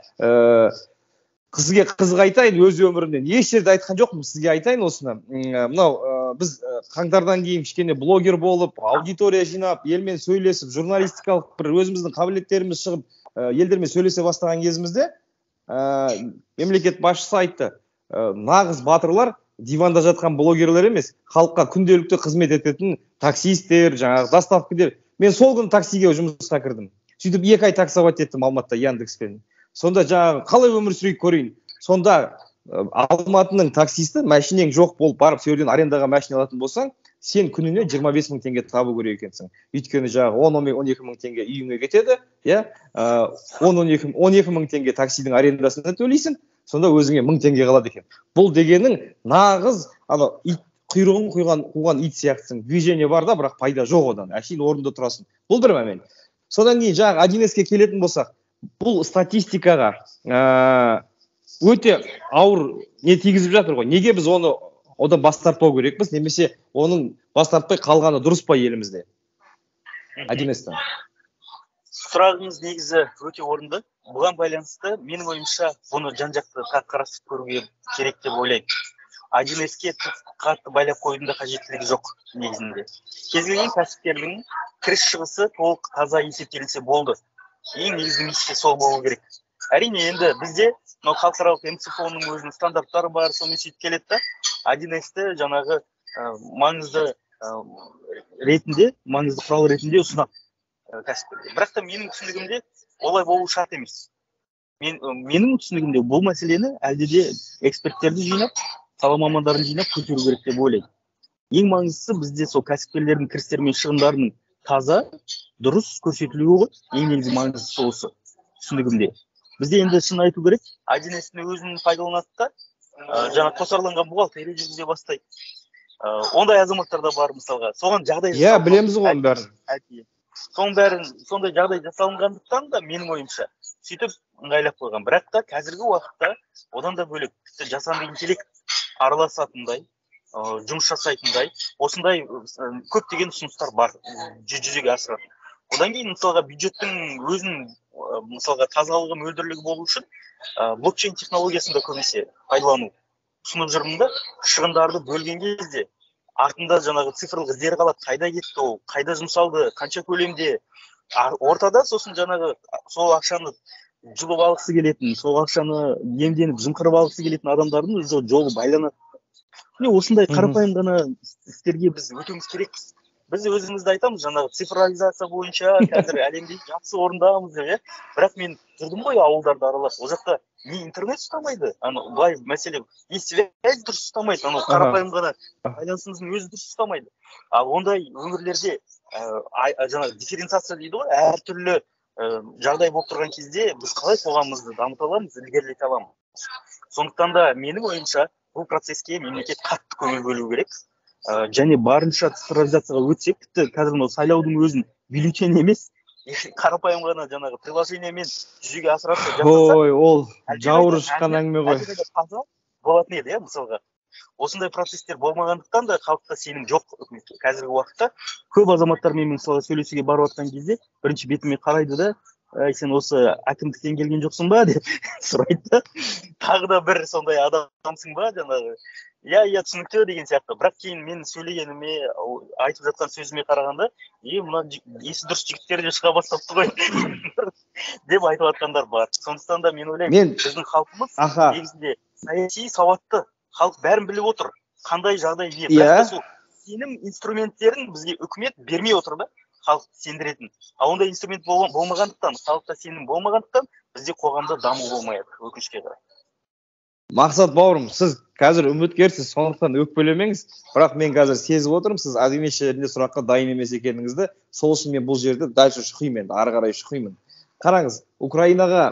сізге қызық айтайын, өз өмірімнен еш жерде айтқан жоқпын, сізге айтайын осыны. Мынау біз қаңтардан кейін кішкене блогер болып, аудитория жинап, елмен сөйлесіп, журналистикалық бір өзіміздің қабілеттеріміз шығып, елдермен сөйлесе бастаған кезімізде мемлекет басшысы айтты, нағыз батырлар диванда жатқан блогерлер емес, халыққа күнделікті қызмет ететін таксистер, жаңағы доставкалар. Мен сол күні таксиге жұмысқа кірдім. Сөйтіп 2 ай таксовать еттім Алматыда Яндекспен. Сонда жаңағы қалай өмір сүрейік көрейін. Сонда Алматының таксисті машинең жоқ болып барып, сол жерден арендаға машина алатын болсаң, сен күніне 25 мың теңге табу керек екенсің. Өйткені жаңағы 10-12 мың теңге үйіңе кетеді, 10-12 мың теңге таксидің арендасына төлейсің, сонда өзіңе 1000 теңге қалады екен. Бұл дегенің нағыз құйрығын қуған ит сияқтысың. Движение бар да, бірақ пайда жоқ одан. Әшейін орында тұрасың. Бұл бір мәмен. Содан кейін жаңағы 1С-ке келетін болсақ, бұл статистикаға өте ауыр не тигізіп жатыр ғой. Неге біз оны одан бас тартпау керекпіз, немесе оның бас тартпай қалғаны дұрыс па елімізде? 1С-тен. Сұрағыңыз негізі өте орынды. Бұған байланысты менің ойымша бұны жан-жақты қарастырып көруге керек деп ойлаймын. 1С-ке қатты байлап қоюдың да қажеттілігі жоқ негізінде. Кез келген кәсіпкердің кіріс шығысы толық таза есептелінсе болды. Ең негізгі миссия сол болу керек. Әрине енді бізде халықаралық МСФО-ның өзінің стандарттары бар, сонымен сөйтіп келеді да, 1С-ті жаңағы маңызды ретінде, маңызды құрал ретінде ұсынады кәсіпкерге. Бірақ та менің түсінігімде олай болу шарт емес. Менің түсінігімде бұл мәселені әлде де эксперттерді жинап, сала мамандарын жинап көтеру керек деп ойлаймын. Ең маңыздысы бізде сол кәсіпкерлердің кірістері мен шығындарының таза, дұрыс көрсетілуі ғой. Ең негізгі маңыздысы осы түсінігімде. Бізде енді шын айту керек, 1С-ні өзін пайдаланады да, жаңа қосарланған бухгалтерия жүргізе бастайды. Ондай азаматтар да бар мысалға. Соған жағдай білеміз ғой бәрін. Соның бәрін сондай жағдай жасалынғандықтан да менің ойымша сөйтіп ыңғайлап қойған. Бірақ та қазіргі уақытта одан да бөлек жасанды интеллект араласатындай, жұмыс жасайтындай, осындай көптеген ұсыныстар бар жүзеге асыратын. Одан кейін мысалға бюджеттің өзінің мысалға тазалығы, мөлдірлігі болу үшін блокчейн технологиясын да көбінесе пайдалану ұсынып жүрмін да, шығындарды бөлген кезде артында жаңағы цифрлық іздері қалады, қайда кетті ол, қайда жұмсалды, қанша көлемде, ортада сосын жаңағы сол ақшаны жұлып алғысы келетін, сол ақшаны иемденіп жымқырып алғысы келетін адамдардың жолы байланады. Осындай қарапайым ғана істерге біз өтуіміз керекпіз. Біз өзімізді айтамыз, жаңағы цифрализация бойынша қазір әлемде жақсы орындамыз деп, бірақ мен жүрдім ғой ауылдарды аралап, ол жақта не интернет ұстамайды, былай мәселе, не связь дұрыс ұстамайды, қарапайым ғана байланысымыздың өзі дұрыс ұстамайды. Ал ондай өңірлерде жаңағы дифференциация дейді ғой, әртүрлі жағдай болып тұрған кезде біз қалай қоғамымызды дамыта аламыз, ілгерілете аламыз. Сондықтан да менің ойымша бұл процесске мемлекет қатты көңіл бөлу керек. Және барынша цифровизацияға өтсек, тіпті қазір мынау сайлаудың өзін бюллетень емес, қарапайым ғана жаңағы приложениемен жүзеге асыратын ой, ол жауыры шыққан әңгіме ғой. Таза болатын еді, мысалға. Осындай процесстер болмағандықтан да халықта сенім жоқ үкіметке. Қазіргі уақытта көп азаматтармен мысалға сөйлесуге барып жатқан кезде бірінші бетіме қарайды да, сен осы әкімдіктен келген жоқсың ба деп сұрайды да. Тағы да бір сондай адамсың ба жаңағы. Иә, түсінікті деген сияқты. Бірақ кейін мен сөйлегеніме, айтып жатқан сөзіме қарағанда, мына есі дұрыс жігіттер де шыға бастапты ғой деп айтып жатқандар бар. Сондықтан да мен ойлаймын, біздің халқымыз негізінде саяси сауатты, халық бәрін біліп отыр. Қандай жағдай не? Бірақ сол сенім инструменттерін бізге үкімет бермей отыр да, халық сендіретін. Ондай инструмент болмағандықтан, халықта сенім болмағандықтан, бізде қоғамда даму болмайды, өкінішке қарай. Мақсат бауырым, сіз қазір үміткерсіз, сондықтан өкпелемеңіз. Бірақ мен қазір сезіп отырмын, сіз емес жерінде сұраққа дайын емес екеніңізді. Сол үшін мен бұл жерді дальше шұқимын, ары қарай шұқимын. Қараңыз, Украинаға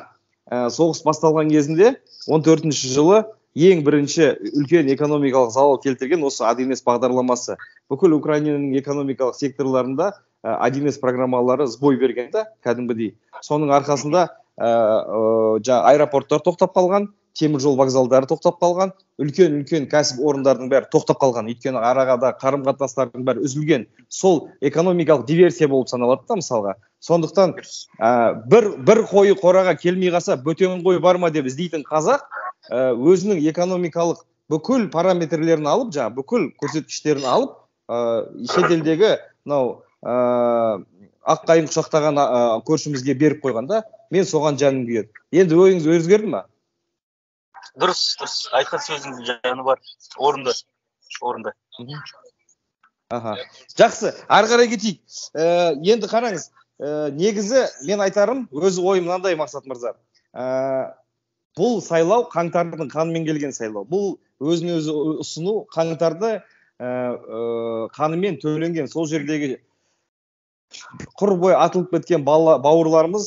соғыс басталған кезінде 14-ші жылы ең бірінші үлкен экономикалық залал келтірген осы 1С бағдарламасы. Бүкіл Украинаның экономикалық секторларында 1С программалары сбой берген да, кәдімгідей. Соның арқасында аэропорттар тоқтап қалған, теміржол вокзалдары тоқтап қалған, үлкен кәсіп орындардың бәрі тоқтап қалған. Өйткені арағада қарым-қатынастардың бәрі үзілген. Сол экономикалық диверсия болып саналады да, мысалға. Сондықтан бір қойы қораға келмей қалса, бөтен қой бар ма деп іздейтін қазақ өзінің экономикалық бүкіл параметрлерін алып, бүкіл көрсеткіштерін алып, шетелдегі ақ қайың құшақтаған көршімізге беріп қойғанда, мен соған жаным күйеді. Енді ойыңыз өзгерді ма? Дұрыс, айтқан сөзіңіздің жаны бар. Орынды. Жақсы, ары қарай кетейік. Енді қараңыз, негізі мен айтарым, өз ойым мынандай, Мақсат мырза. Бұл сайлау қаңтардың қанымен келген сайлау. Бұл өзіне өзі ұсыну қаңтарды қанымен төленген сол жердегі құр бойы атылып кеткен бауырларымыз,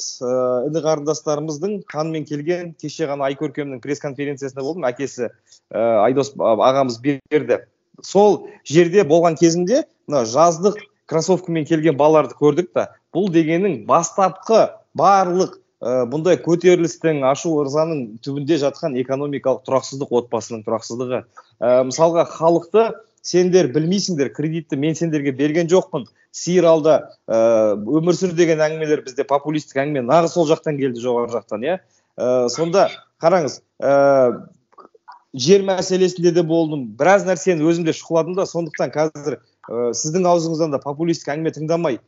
іні қарындастарымыздың қанымен келген. Кеше ғана Айкөркемнің пресс-конференциясында болдым, әкесі Айдос ағамыз берді. Сол жерде болған кезінде жаздық кроссовкамен келген балаларды көрдік та, бұл дегенің бастапқы барлық бұндай көтерілістің, ашу ырзаның түбінде жатқан экономикалық тұрақсыздық, отбасының тұрақсыздығы. Мысалға, халықты сендер білмейсіңдер, кредитті мен сендерге берген жоқпын, сиыр алда өмір сүр деген әңгімелер бізде популистік әңгіме нағыз сол жақтан келді, жоғары жақтан, иә. Сонда қараңыз, жер мәселесінде де болдым, біраз нәрсені өзімде шұқыладым да, сондықтан қазір сіздің аузыңыздан да популистік әңгіме тыңдамай,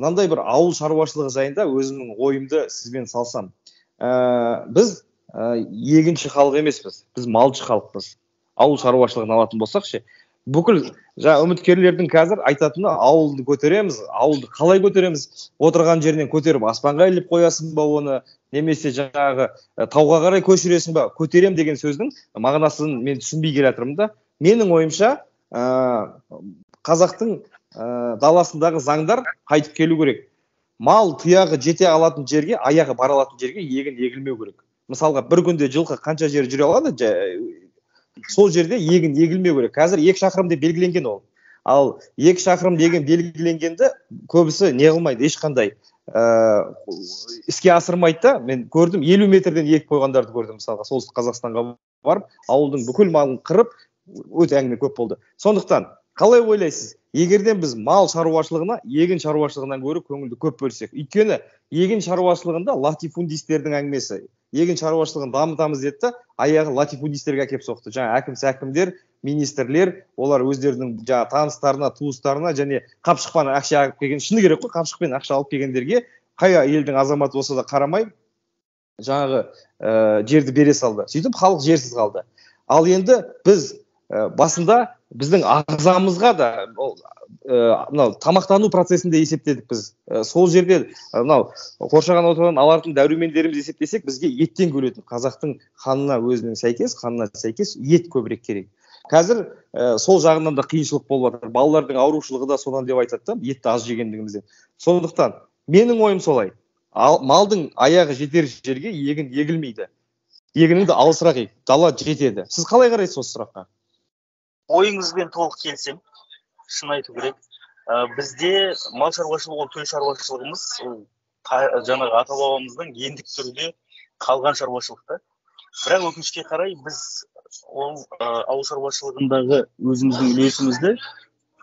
мынандай бір ауыл шаруашылығы жайында өзімнің ойымды сізбен салсам. Біз егінші халық емеспіз, біз малшы халықпыз. Ауыл шаруашылығын алатын болсақ ше, бүкіл үміткерлердің қазір айтатыны ауылды көтереміз, ауылды қалай көтереміз, отырған жерінен көтеріп аспанға іліп қоясың ба оны, немесе жаңағы тауға қарай көшіресің ба, көтерем деген сөздің мағынасын мен түсінбей келе жатырмын да. Менің ойымша қазақтың даласындағы заңдар қайтып келу керек. Мал тұяғы жете алатын жерге, аяғы бара алатын жерге егін егілмеу керек. Мысалға, бір күнде жылқы қанша жер жүре алады, сол жерде егін егілмеу керек. Қазір 2 шақырым деп белгіленген ол. Ал 2 шақырым деген белгіленгенді көбісі не қылмайды, ешқандай іске асырмайды да. Мен көрдім, 50 метрден егіп қойғандарды көрдім, мысалға, солтүстік Қазақстанға барып, ауылдың бүкіл малын қырып, өте әңгіме көп болды. Сондықтан, қалай ойлайсыз? Егерден біз мал шаруашылығына, егін шаруашылығынан көріп көңілді көп бөлсек. Өйткені егін шаруашылығында латифундистердің әңгімесі. Егін шаруашылығын дамытамыз деді, аяғы латифундистерге әкеп соқты. Жаңа әкімдер, министрлер, олар өздерінің таныстарына, туыстарына және қапшықпен ақша алып келген, шыны керек қой, қапшықпен ақша алып келгендерге қай елдің азаматы болса да қарамай, жаңағы жерді бере салды. Сөйтіп халық жерсіз қалды. Ал енді біз басында біздің ағзамызға да тамақтану процесінде есептедік біз. Сол жерде қоршаған ортадан алатын дәрумендеріміз есептесек, бізге еттен көлетін. Қазақтың қанына өзінің сәйкес ет көбірек керек. Қазір сол жағынан да қиыншылық болып жатыр. Балалардың аурушылығы да содан деп айтады, етті аз жегендігімізден. Сондықтан менің ойым солай. Малдың аяғы жетер жерге егін егілмейді. егініңді алысырақ ек, дала жетеді. Сіз қалай қарайсыз осы сұраққа? Ойыңызбен толық келісемін. Шын айту керек. Бізде мал шаруашылығы, ол төл шаруашылығымыз, ол жаңағы ата бабамыздан гендік түрде қалған шаруашылықта. Бірақ өкінішке қарай біз ол ауыл шаруашылығындағы өзіміздің үлесімізді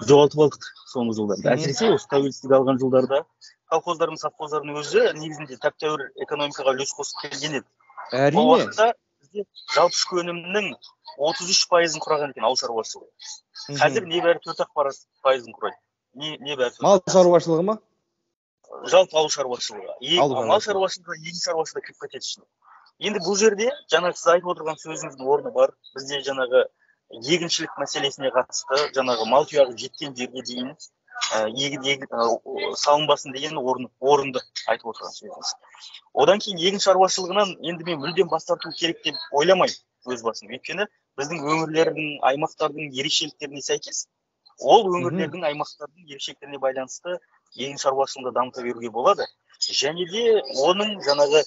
жоғалтып алдық соңғы жылдарда. Әсіресе осы тәуелсіздік алған жылдарда колхоздардың, совхоздардың өзі негізінде тәп-тәуір экономикаға үлес қосып келген еді. Әрине. Ол уақытта бізде жалпы ішкі өнімнің 33%-ын құраған екен ауыл шаруашылығы. Қазір небәрі 4% құрайды. Небәрі. Мал шаруашылығы ма? Жалпы ауыл шаруашылығы. Мал шаруашылығы егін шаруашылығына кіріп кетеді ішіне. Енді бұл жерде жаңағы сіз айтып отырған сөзіңіздің орны бар. Бізде жаңағы егіншілік мәселесіне қатысты, жаңағы мал тұяғы жеткен жерге дейін егін салынбасын деген орынды айтып отырған сөзіңіз. Одан кейін егін шаруашылығынан енді мен мүлдем бас тарту керек деп ойламаймын өз басым. Өйткені біздің өңірлердің, аймақтардың ерекшеліктеріне сәйкес, ол өңірлердің, аймақтардың ерекшеліктеріне байланысты егін шаруашылығында дамыта беруге болады. Және де оның жаңағы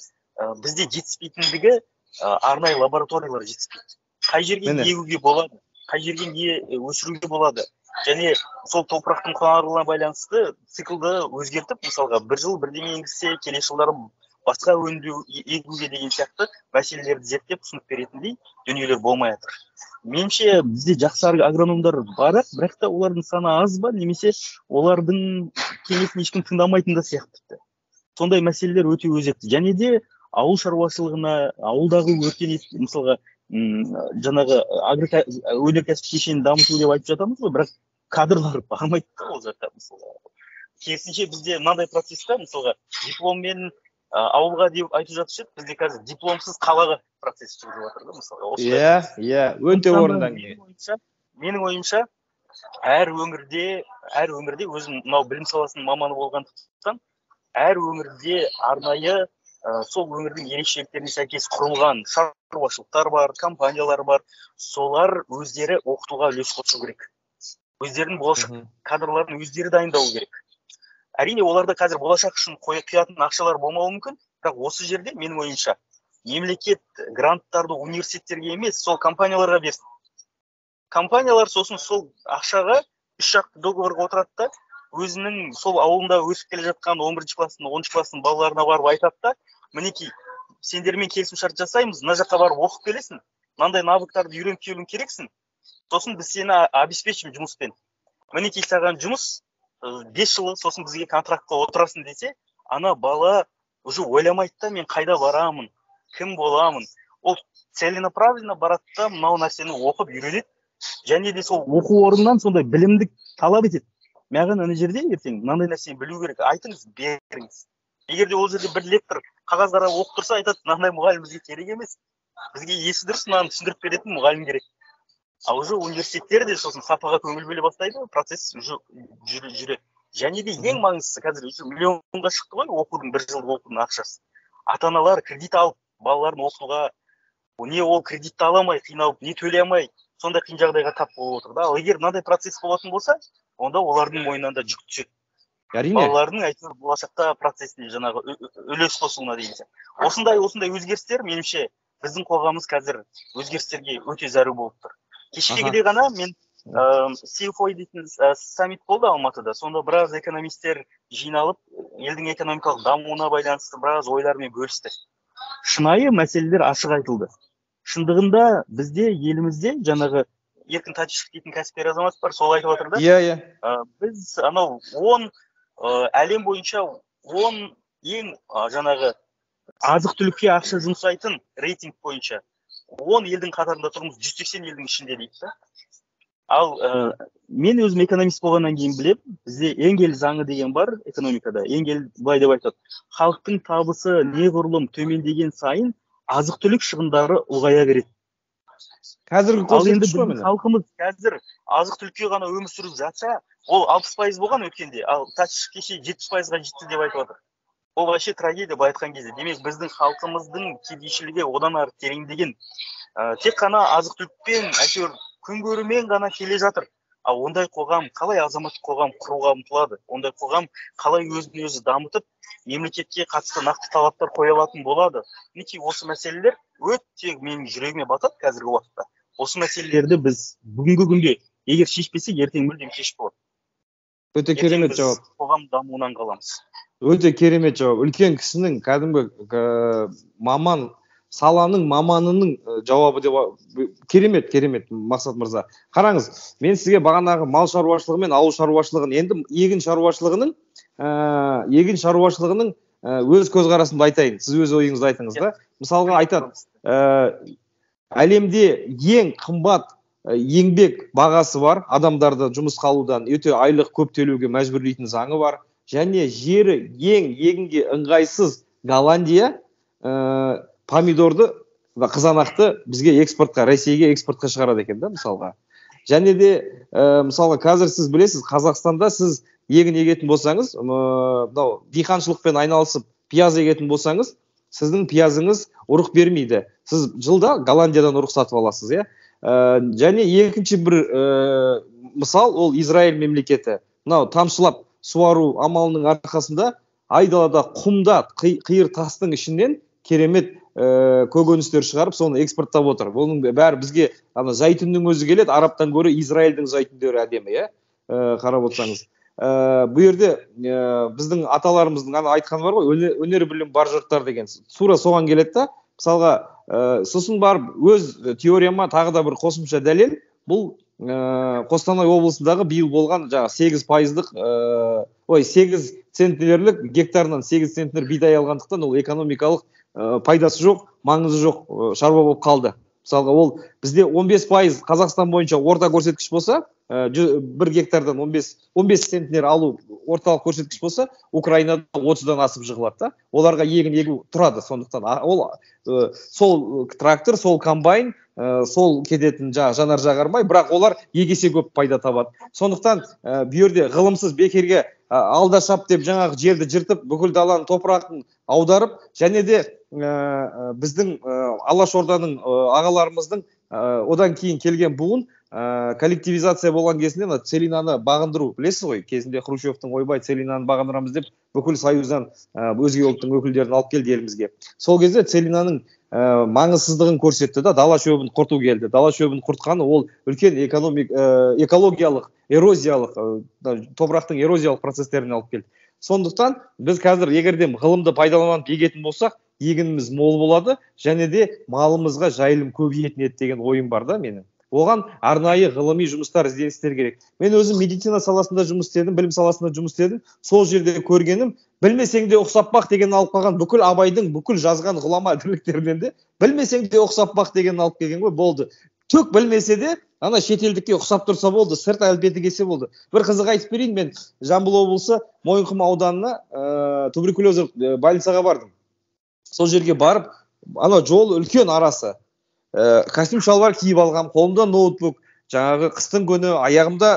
бізде жетіспейтіндігі арнайы лабораториялар жетіспейді. Қай жерге егуге болады, қай жерге не өсіруге болады. Және сол топырақтың құнарлылығына байланысты циклды өзгертіп, мысалға бір жыл бірдеңе енгізсе, келесі жылдары басқа өңдеу егуге деген сияқты мәселелерді зерттеп түсініп беретіндей дүниелер болмай жатыр. Меніңше бізде жақсы агрономдар бар, бірақ та олардың саны аз ба, немесе олардың кеңесін ешкім тыңдамайтын да сияқты. Сондай мәселелер өте өзекті. Және де ауыл шаруашылығына, ауылдағы өркениет, мысалға жаңағы өнеркәсіп кешенін дамыту деп айтып жатамыз ғой, бірақ кадрлар бармайды ол жаққа. Мысалға керісінше бізде мынандай процесста, мысалға дипломмен ауылға деп айтып жатыр, бізде қазір дипломсыз қалаға процесс жүріп жатыр да, мысалға. Иә, өте орынды әңгіме. Менің ойымша, әр өңірде өзім мынау білім саласының маманы болғандықтан, әр өңірде арнайы сол өңірдің ерекшеліктеріне сәйкес құрылған шаруашылықтар бар, компаниялар бар. Солар өздері оқытуға үлес қосу керек. Өздерінің болашақ кадрларын өздері дайындау керек. Әрине, оларда қазір болашақ үшін құятын ақшалар болмауы мүмкін, бірақ осы жерде менің ойымша мемлекет гранттарды университеттерге емес, сол компанияларға берсін. Компаниялар сосын сол ақшаға 3 жақты договорға отырады да, өзінің сол ауылында өсіп келе жатқан 11 класстың, 10 класстың балаларына барып айтады да, мінекей, сендермен келісімшарт жасаймыз, мына жаққа барып оқып келесің, мынандай навыктарды үйреніп келуің керексің. Сосын біз сені обеспечим жұмыспен. Мінекей саған жұмыс 5 жыл, сосын бізге контрактқа отырасың десе, ана бала уже ойламайды да, мен қайда барамын, кім боламын. Ол целенаправленно барады да, мынау нәрсені оқып үйренеді. Және де сол оқу орнынан сондай білімдік талап етеді. Маған ана жерде ертең мынандай нәрсені білу керек, айтыңыз, беріңіз. Егер де ол жерде бір лектор қағаз қарап оқып тұрса, айтады, мынандай мұғалім бізге керек емес. Бізге есі дұрыс мынаны түсіндіріп беретін мұғалім керек. Ал уже университеттер де сосын сапаға көңіл бөле бастайды, процесс уже жүреді. Және де ең маңыздысы қазір уже миллионға шықты ғой оқудың, бір жылдық оқудың ақшасы. Ата-аналар кредит алып балаларын оқытуға, не ол кредитті ала алмай, қиналып, не төлей алмай, сондай қиын жағдайға тап болып отыр да. Ал егер мынандай процесс болатын болса, онда олардың мойнынан да жүк түседі. Әрине. Балалардың әйтеуір болашақта процесіне жаңағы үлес қосуына деген. Осындай өзгерістер, меніңше, біздің қоғамымыз қазір өзгерістерге өте зәру болып тұр. Кешегіде ғана мен CFO дейтін саммит болды Алматыда. Сонда біраз экономистер жиналып, елдің экономикалық дамуына байланысты біраз ойлармен бөлісті. Шынайы мәселелер ашық айтылды. Шындығында бізде елімізде жаңағы Еркін Татишев дейтін кәсіпкер азамат бар, сол айтып отыр да. Иә. Біз анау 10 әлем бойынша 10 ең жаңағы азық-түлікке ақша жұмсайтын рейтинг бойынша 10 елдің қатарында тұрмыз, 180 елдің ішінде дейді да. Ал мен өзім экономист болғаннан кейін білем, бізде Энгель заңы деген бар экономикада. Энгель былай деп айтады: халықтың табысы неғұрлым төмендеген сайын азық-түлік шығындары ұлғая береді. Қазіргі көрсеткіш қой міне. Халқымыз қазір азық-түлікке ғана өмір сүріп жатса, ол 60% болған өткенде, ал Татишев кеше 70%-ға жетті деп айтып отыр. Ол вообще трагедия былай айтқан кезде. Демек, біздің халқымыздың кедейшілігі одан ары тереңдеген. Тек қана азық-түлікпен, әйтеуір күн көрумен ғана келе жатыр. ал ондай қоғам қалай азаматтық қоғам құруға ұмтылады, ондай қоғам қалай өзін өзі дамытып мемлекетке қатысты нақты талаптар қоя алатын болады. Мінекей осы мәселелер өте менің жүрегіме батады қазіргі уақытта. Осы мәселелерді біз бүгінгі күнде егер шешпесек, ертең мүлдем кеш болады. Өте керемет жауап. Қоғам дамуынан қаламыз. Өте керемет жауап. Үлкен кісінің кәдімгі маман, саланың маманының жауабы деп керемет Мақсат мырза. Қараңыз, мен сізге бағанағы мал шаруашылығы мен ауыл шаруашылығын, енді егін шаруашылығының өз көзқарасымды айтайын. Сіз өз ойыңызды айтыңыз да. Мысалға айтады, әлемде ең қымбат еңбек бағасы бар, адамдарды жұмысқа алудан өте айлық көп төлеуге мәжбүрлейтін заңы бар. Және жері ең егінге ыңғайсыз Голландия помидорды қызанақты бізге экспортқа, Ресейге экспортқа шығарады екен да, мысалға. Және де мысалға қазір сіз білесіз, Қазақстанда сіз егін егетін болсаңыз, диқаншылықпен айналысып пияз егетін болсаңыз, сіздің пиязыңыз ұрық бермейді. Сіз жылда Голландиядан ұрық сатып аласыз, иә. Және екінші бір мысал, ол Израиль мемлекеті. Мынау тамшылап суару амалының арқасында айдалада құмда қиыр тастың ішінен керемет көкөністер шығарып, соны экспорттап отыр. Оның бәрі бізге зәйтүннің өзі келеді, Арабтан гөрі Израильдің зәйтүндері әдемі, иә, қарап отырсаңыз. Бұл жерде біздің аталарымыздың айтқаны бар ғой, өнер білім бар жұрттар деген. Сура соған келеді да. Мысалға, сосын барып өз теорияма тағы да бір қосымша дәлел, бұл Қостанай облысындағы биыл болған 8%-лық, 8 центнерлік гектарынан 8 центнер бидай алғандықтан ол экономикалық пайдасы жоқ, маңызы жоқ шаруа болып қалды. Мысалға, ол бізде 15% Қазақстан бойынша орта көрсеткіш болса, 1 гектардан 15 центнер алу орталық көрсеткіш болса, Украинада 30-дан асып жығылады да. Оларға егін егу тұрады, сондықтан сол трактор, сол комбайн, сол кететін жанар жағармай, бірақ олар егесе көп пайда табады. Сондықтан бұл жерде ғылымсыз бекерге алдашап деп жаңағы жерді жыртып, бүкіл даланың топырағын аударып, және де біздің Алашорданың ағаларымыздың одан кейін келген буын коллективизация болған кезінде Целинаны бағындыру, білесіз ғой, кезінде Хрущевтің ойбай Целинаны бағындырамыз деп бүкіл Союздан өзге ұлттың өкілдерін алып келді елімізге. Сол кезде Целинаның маңызсыздығын көрсетті да, дала шөбін құрту келді. Дала шөбін құртқаны ол үлкен экологиялық, эрозиялық, топырақтың эрозиялық процестеріне алып келді. Сондықтан біз қазір егерден ғылымды пайдаланып егетін болсақ, егініміз мол болады, және де малымызға жайылым көбейетін еді деген ойым бар да менің. Оған арнайы ғылыми жұмыстар, ізденістер керек. Мен өзім медицина саласында жұмыс істедім, білім саласында жұмыс істедім. Сол жерде көргенім, білмесең де ұқсап бақ деген алып қалған, бүкіл Абайдың бүкіл жазған ғұлама тірліктерінен де білмесең де ұқсап бақ деген алып келген ғой, болды. Түк білмесе де, ана шетелдікке ұқсап тұрса болды, сырт әлпеті келсе болды. Bir қызық айтып берейін, мен Жамбыл облысы Мойынқұм ауданына туберкулез больницаға бардым. Сол жерге барып, ана жол үлкен арасы. Костюм шалбар киіп алғам, қолымда ноутбук, жаңағы қыстың күні аяғымда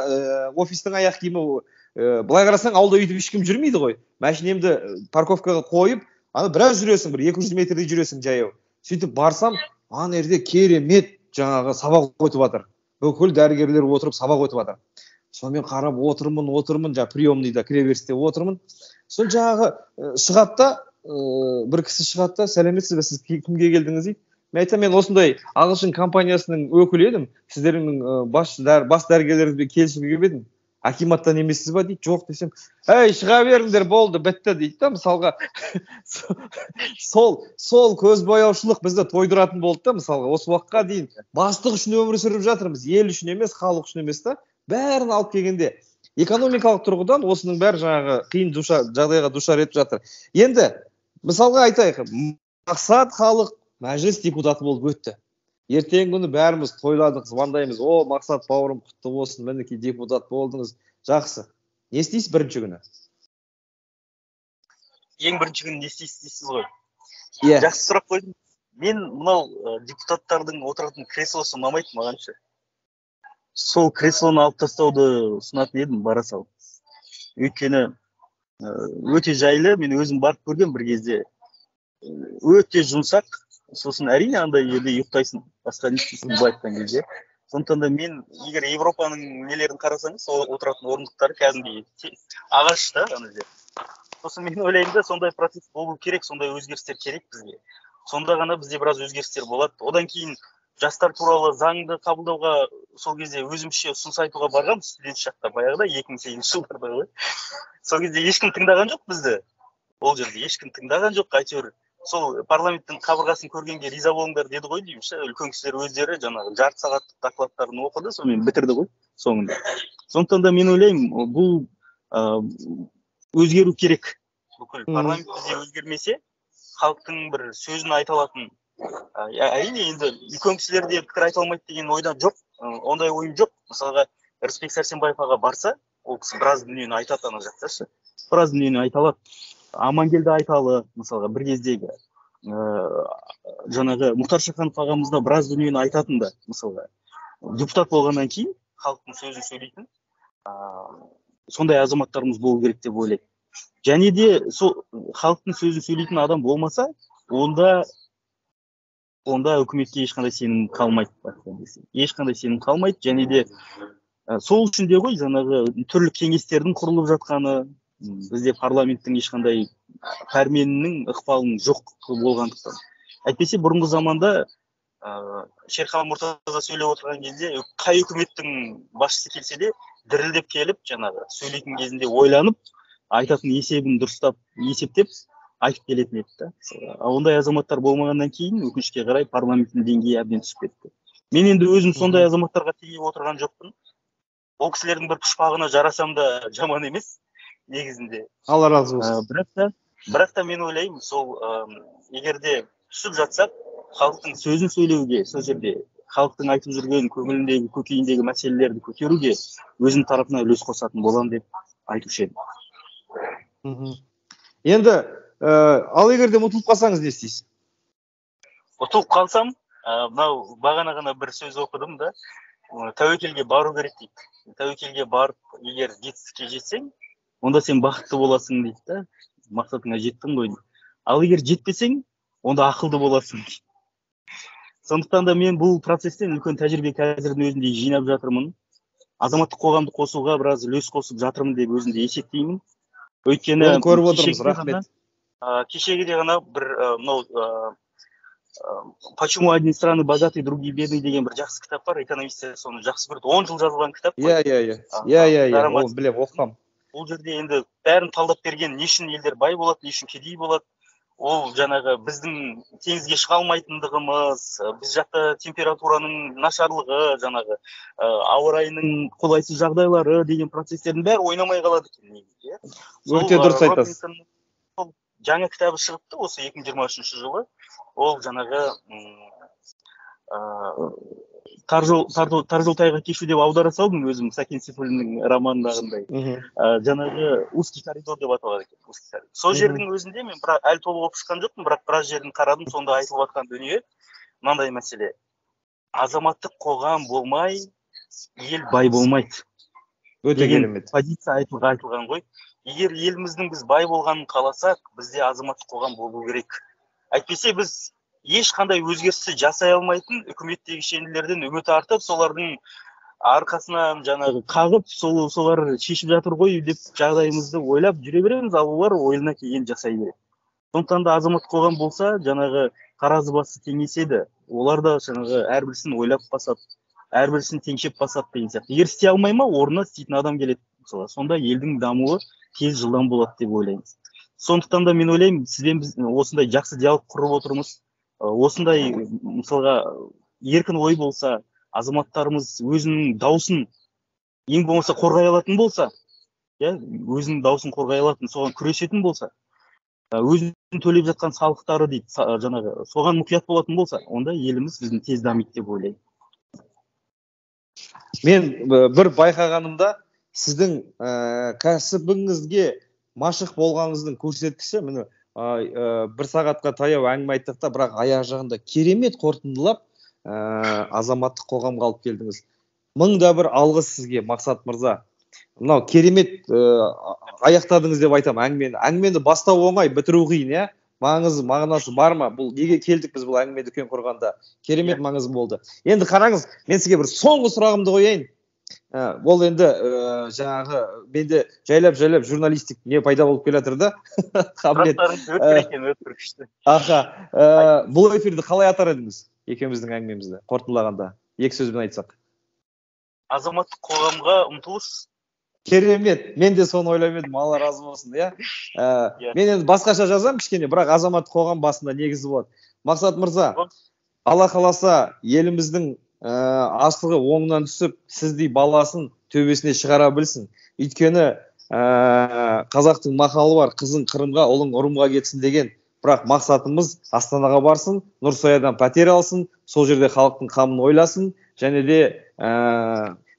офистің аяқ киімі, былай қарасаң ауылда өйтіп ешкім жүрмейді ғой. Машинемді парковкаға қойып, аны біраз жүресің, 200 метрдей жүресің жаяу. Сөйтіп барсам, ана жерде керемет жаңағы сабақ өтіп жатыр. Бүкіл дәрігерлер отырып сабақ өтіп жатыр. Сонымен қарап отырмын, жаңағы приемныйда кіреберісте отырмын. Сон жаңағы шығатта, бір кісі шығатта, сәлеметсіз бе, сіз кімге келдіңіз дейді. Мен осындай ағылшын компаниясының өкілі едім. Сіздердің бас дәрігерлеріңізбен келісімге келмедім. Акиматтан емессіз ба дейді. Жоқ десем, шыға беріңдер, болды, бітті дейді да. Мысалға, сол көзбояушылық бізді тойдыратын болды да. Мысалға, осы уақытқа дейін бастық үшін өмір сүріп жатырмыз, ел үшін емес, халық үшін емес та. Бәрін алып келгенде экономикалық тұрғыдан осының бәрі жаңағы қиын жағдайға душар етіп жатыр. Енді мысалға айтайық, Мақсат халық мәжіліс депутаты болып өтті. Ертең күні бәріміз тойладық, звондаймыз. Мақсат бауырым құтты болсын, мінекей депутат болдыңыз. Жақсы. Не істейсіз бірінші күні? Ең бірінші күні не істейсіз дейсіз ғой? Жақсы сұрақ қойдым. Мен мынау депутаттардың отыратын креслосы ұнамайды мағанша. Сол креслоны алып тастауды ұсынатын едім, бара салып. Өйткені өте жайлы, мен өзім барып көрген бір кезде. Өте жұмсақ. Сосын әрине андай жерде ұйықтайсың, басқа не істейсің бұл айтқан кезде. сондықтан да мен егер Европаның нелерін қарасаңыз, отыратын орындықтары кәдімгідей ағаш та ана жер. Сосын мен ойлаймын да, сондай процесс болу керек, сондай өзгерістер керек бізге. Сонда ғана бізде біраз өзгерістер болады. Одан кейін жастар туралы заңды қабылдауға сол кезде өзімше ұсыныс айтуға барғам, студент шақта баяғыда 2008 жылдарда ғой. Сол кезде ешкім тыңдаған жоқ бізді. Ол жерде ешкім тыңдаған жоқ, әйтеуір сол парламенттің қабырғасын көргенге риза болыңдар деді ғой деймін ше. Үлкен кісілер өздері жаңағы жарты сағаттық докладтарын оқыды, сонымен бітірді ғой соңында. Сондықтан да мен ойлаймын, бұл өзгеру керек. Бүкіл парламент бізде өзгермесе, халықтың бір сөзін айта алатын, әрине енді үлкен кісілер де пікір айта алмайды деген ойда жоқ, ондай ойым жоқ. Мысалға Рысбек Сәрсенбаев аға барса, ол кісі біраз дүниені айтады ана жақта ше. Біраз дүниені айта алады. Амангелді айталы, мысалға бір кездегі жаңағы Мұхтар Шаханов ағамыз да біраз дүниені айтатын да, мысалға депутат болғаннан кейін халықтың сөзін сөйлейтін сондай азаматтарымыз болу керек деп ойлаймын. Және де сол халықтың сөзін сөйлейтін адам болмаса, онда үкіметке ешқандай сенім қалмайды. Ешқандай сенім қалмайды. Және де сол үшін де ғой жаңағы түрлі кеңестердің құрылып жатқаны, бізде парламенттің ешқандай пәрменінің ықпалының жоқ болғандықтан. Әйтпесе бұрынғы заманда Шерхан Мұртаза сөйлеп отырған кезде қай үкіметтің басшысы келсе де дірілдеп келіп жаңағы сөйлейтін кезінде ойланып айтатын есебін дұрыстап есептеп айтып келетін еді да. Ондай азаматтар болмағаннан кейін өкінішке қарай парламенттің деңгейі әбден түсіп кетті. Мен енді өзім сондай азаматтарға тиіп отырған жоқпын. Ол кісілердің бір пұшпағына жарасам да жаман емес негізінде. Алла разы болсын. Бірақ та мен ойлаймын, сол егерде түсіп жатсақ, халықтың сөзін сөйлеуге, сол жерде халықтың айтып жүрген көңіліндегі, көкейіндегі мәселелерді көтеруге өзім тарапынан үлес қосатын боламын деп айтушы едім. Енді ал егерде ұтылып қалсаңыз не істейсіз? Ұтылып қалсам, мынау бағана ғана бір сөз оқыдым да, тәуекелге бару керек дейді. Тәуекелге барып, егер жетістікке жетсең, онда сен бақытты боласың дейді да, мақсатыңа жеттің ғой. Ал егер жетпесең, онда ақылды боласың дейді. Сондықтан да мен бұл процесстен үлкен тәжірибе қазірдің өзінде жинап жатырмын. Азаматтық қоғамды қосуға біраз үлес қосып жатырмын деп өзімде есептеймін. Өйткені көріп отырмыз, рахмет. Кешегі де ғана бір «Почему одни страны богатые, другие бедные» деген бір жақсы кітап бар, экономистер соны жақсы көрді. 10 жыл жазылған кітап қой. Иә, білем, оқығам. Бұл жерде енді бәрін талдап берген, не үшін елдер бай болады, не үшін кедей болады. Ол жаңағы біздің теңізге шыға алмайтындығымыз, біз жақта температураның нашарлығы, жаңағы ауа райының қолайсыз жағдайлары деген процестердің бәрі ойнамай қалады екен. Өте дұрыс айтасыз. Жаңа кітабы шығыпты осы 2023 жылы. Ол жаңағы тар жол тайға кешу деп аудара салдым өзім, Сәкен Сейфуллиннің романындағындай. Жаңағы узкий коридор деп аталады екен. Сол жердің өзінде мен әлі толық оқып шыққан жоқпын, бірақ біраз жерін қарадым, сонда айтылып жатқан дүние мынандай мәселе. Азаматтық қоғам болмай, ел бай болмайды. Өте керемет. Позиция айтылған ғой. Егер еліміздің біз бай болғанын қаласақ, бізде азаматтық қоғам болу керек. Әйтпесе біз ешқандай өзгерісті жасай алмайтын үкіметтегі шенділерден үміт артып, солардың арқасынан жаңағы қағып, солар шешіп жатыр ғой деп жағдайымызды ойлап жүре береміз, ал олар ойына келген жасай береді. Сондықтан да азаматтық қоғам болса, жаңағы таразы басы теңеседі. Олар да жаңағы әрбірсін ойлап басады, әрбірсін теңшеп басады деген сияқты. Егер істей алмай ма, орнына істейтін адам келеді. Сонда елдің дамуы тез жылдам болады деп ойлаймыз. Сондықтан да мен ойлаймын, сізден біз осындай жақсы диалог құрып отырмыз. Осындай мысалға еркін ой болса, азаматтарымыз өзінің даусын ең болмаса қорғай алатын болса, өзінің даусын қорғай алатын, соған күресетін болса, өзінің төлеп жатқан салықтары дейді, жаңағы соған мұқият болатын болса, онда еліміз біздің тез дамиды деп ойлаймын. Мен бір байқағанымда сіздің кәсібіңізге машық болғаныңыздың көрсеткіші, міне бір сағатқа таяу әңгіме айттық та, бірақ аяқ жағында керемет қорытындылап азаматтық қоғамға алып келдіңіз. 1000 алғыс сізге, Мақсат мырза. Мынау керемет аяқтадыңыз деп айтам әңгімені. Әңгімені бастау оңай, бітіру қиын, мағынасы бар ма? Бұл неге келдік біз бұл әңгіме дүкен құрғанда? Керемет маңызы болды. Енді қараңыз, мен сізге бір соңғы сұрағымды қояйын. Ол енді жаңағы менде жайлап журналистик не пайда болып келе жатыр да. Қабілет. Өтір күшті. Бұл эфирді қалай атар едіңіз? Екеуміздің әңгімемізді қорытындылағанда, екі сөзбен айтсақ. Азаматтық қоғамға ұмтылыс. Керемет. Мен де соны ойлап едім, Алла разы болсын, иә. Мен енді басқаша жазам кішкене, бірақ азаматтық қоғам басында негізі болады. Мақсат мырза, Алла қаласа еліміздің асығы оңынан түсіп, сіздей баласын төбесіне шығара білсін. Өйткені қазақтың мақалы бар, қызың Қырымға, ұлың Ұрымға кетсін деген. Бірақ мақсатымыз Астанаға барсын, Нұрсаядан пәтер алсын, сол жерде халықтың қамын ойласын, және де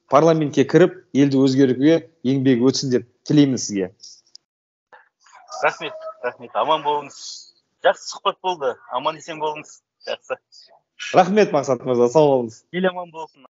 парламентке кіріп, елді өзгертуге еңбек өтсін деп тілеймін сізге. Рахмет. Аман болыңыз. Жақсы сұхбат болды. Аман есен болыңыз. Жақсы. Рахмет Мақсат мырза, сау болыңыз. Ел аман болсын.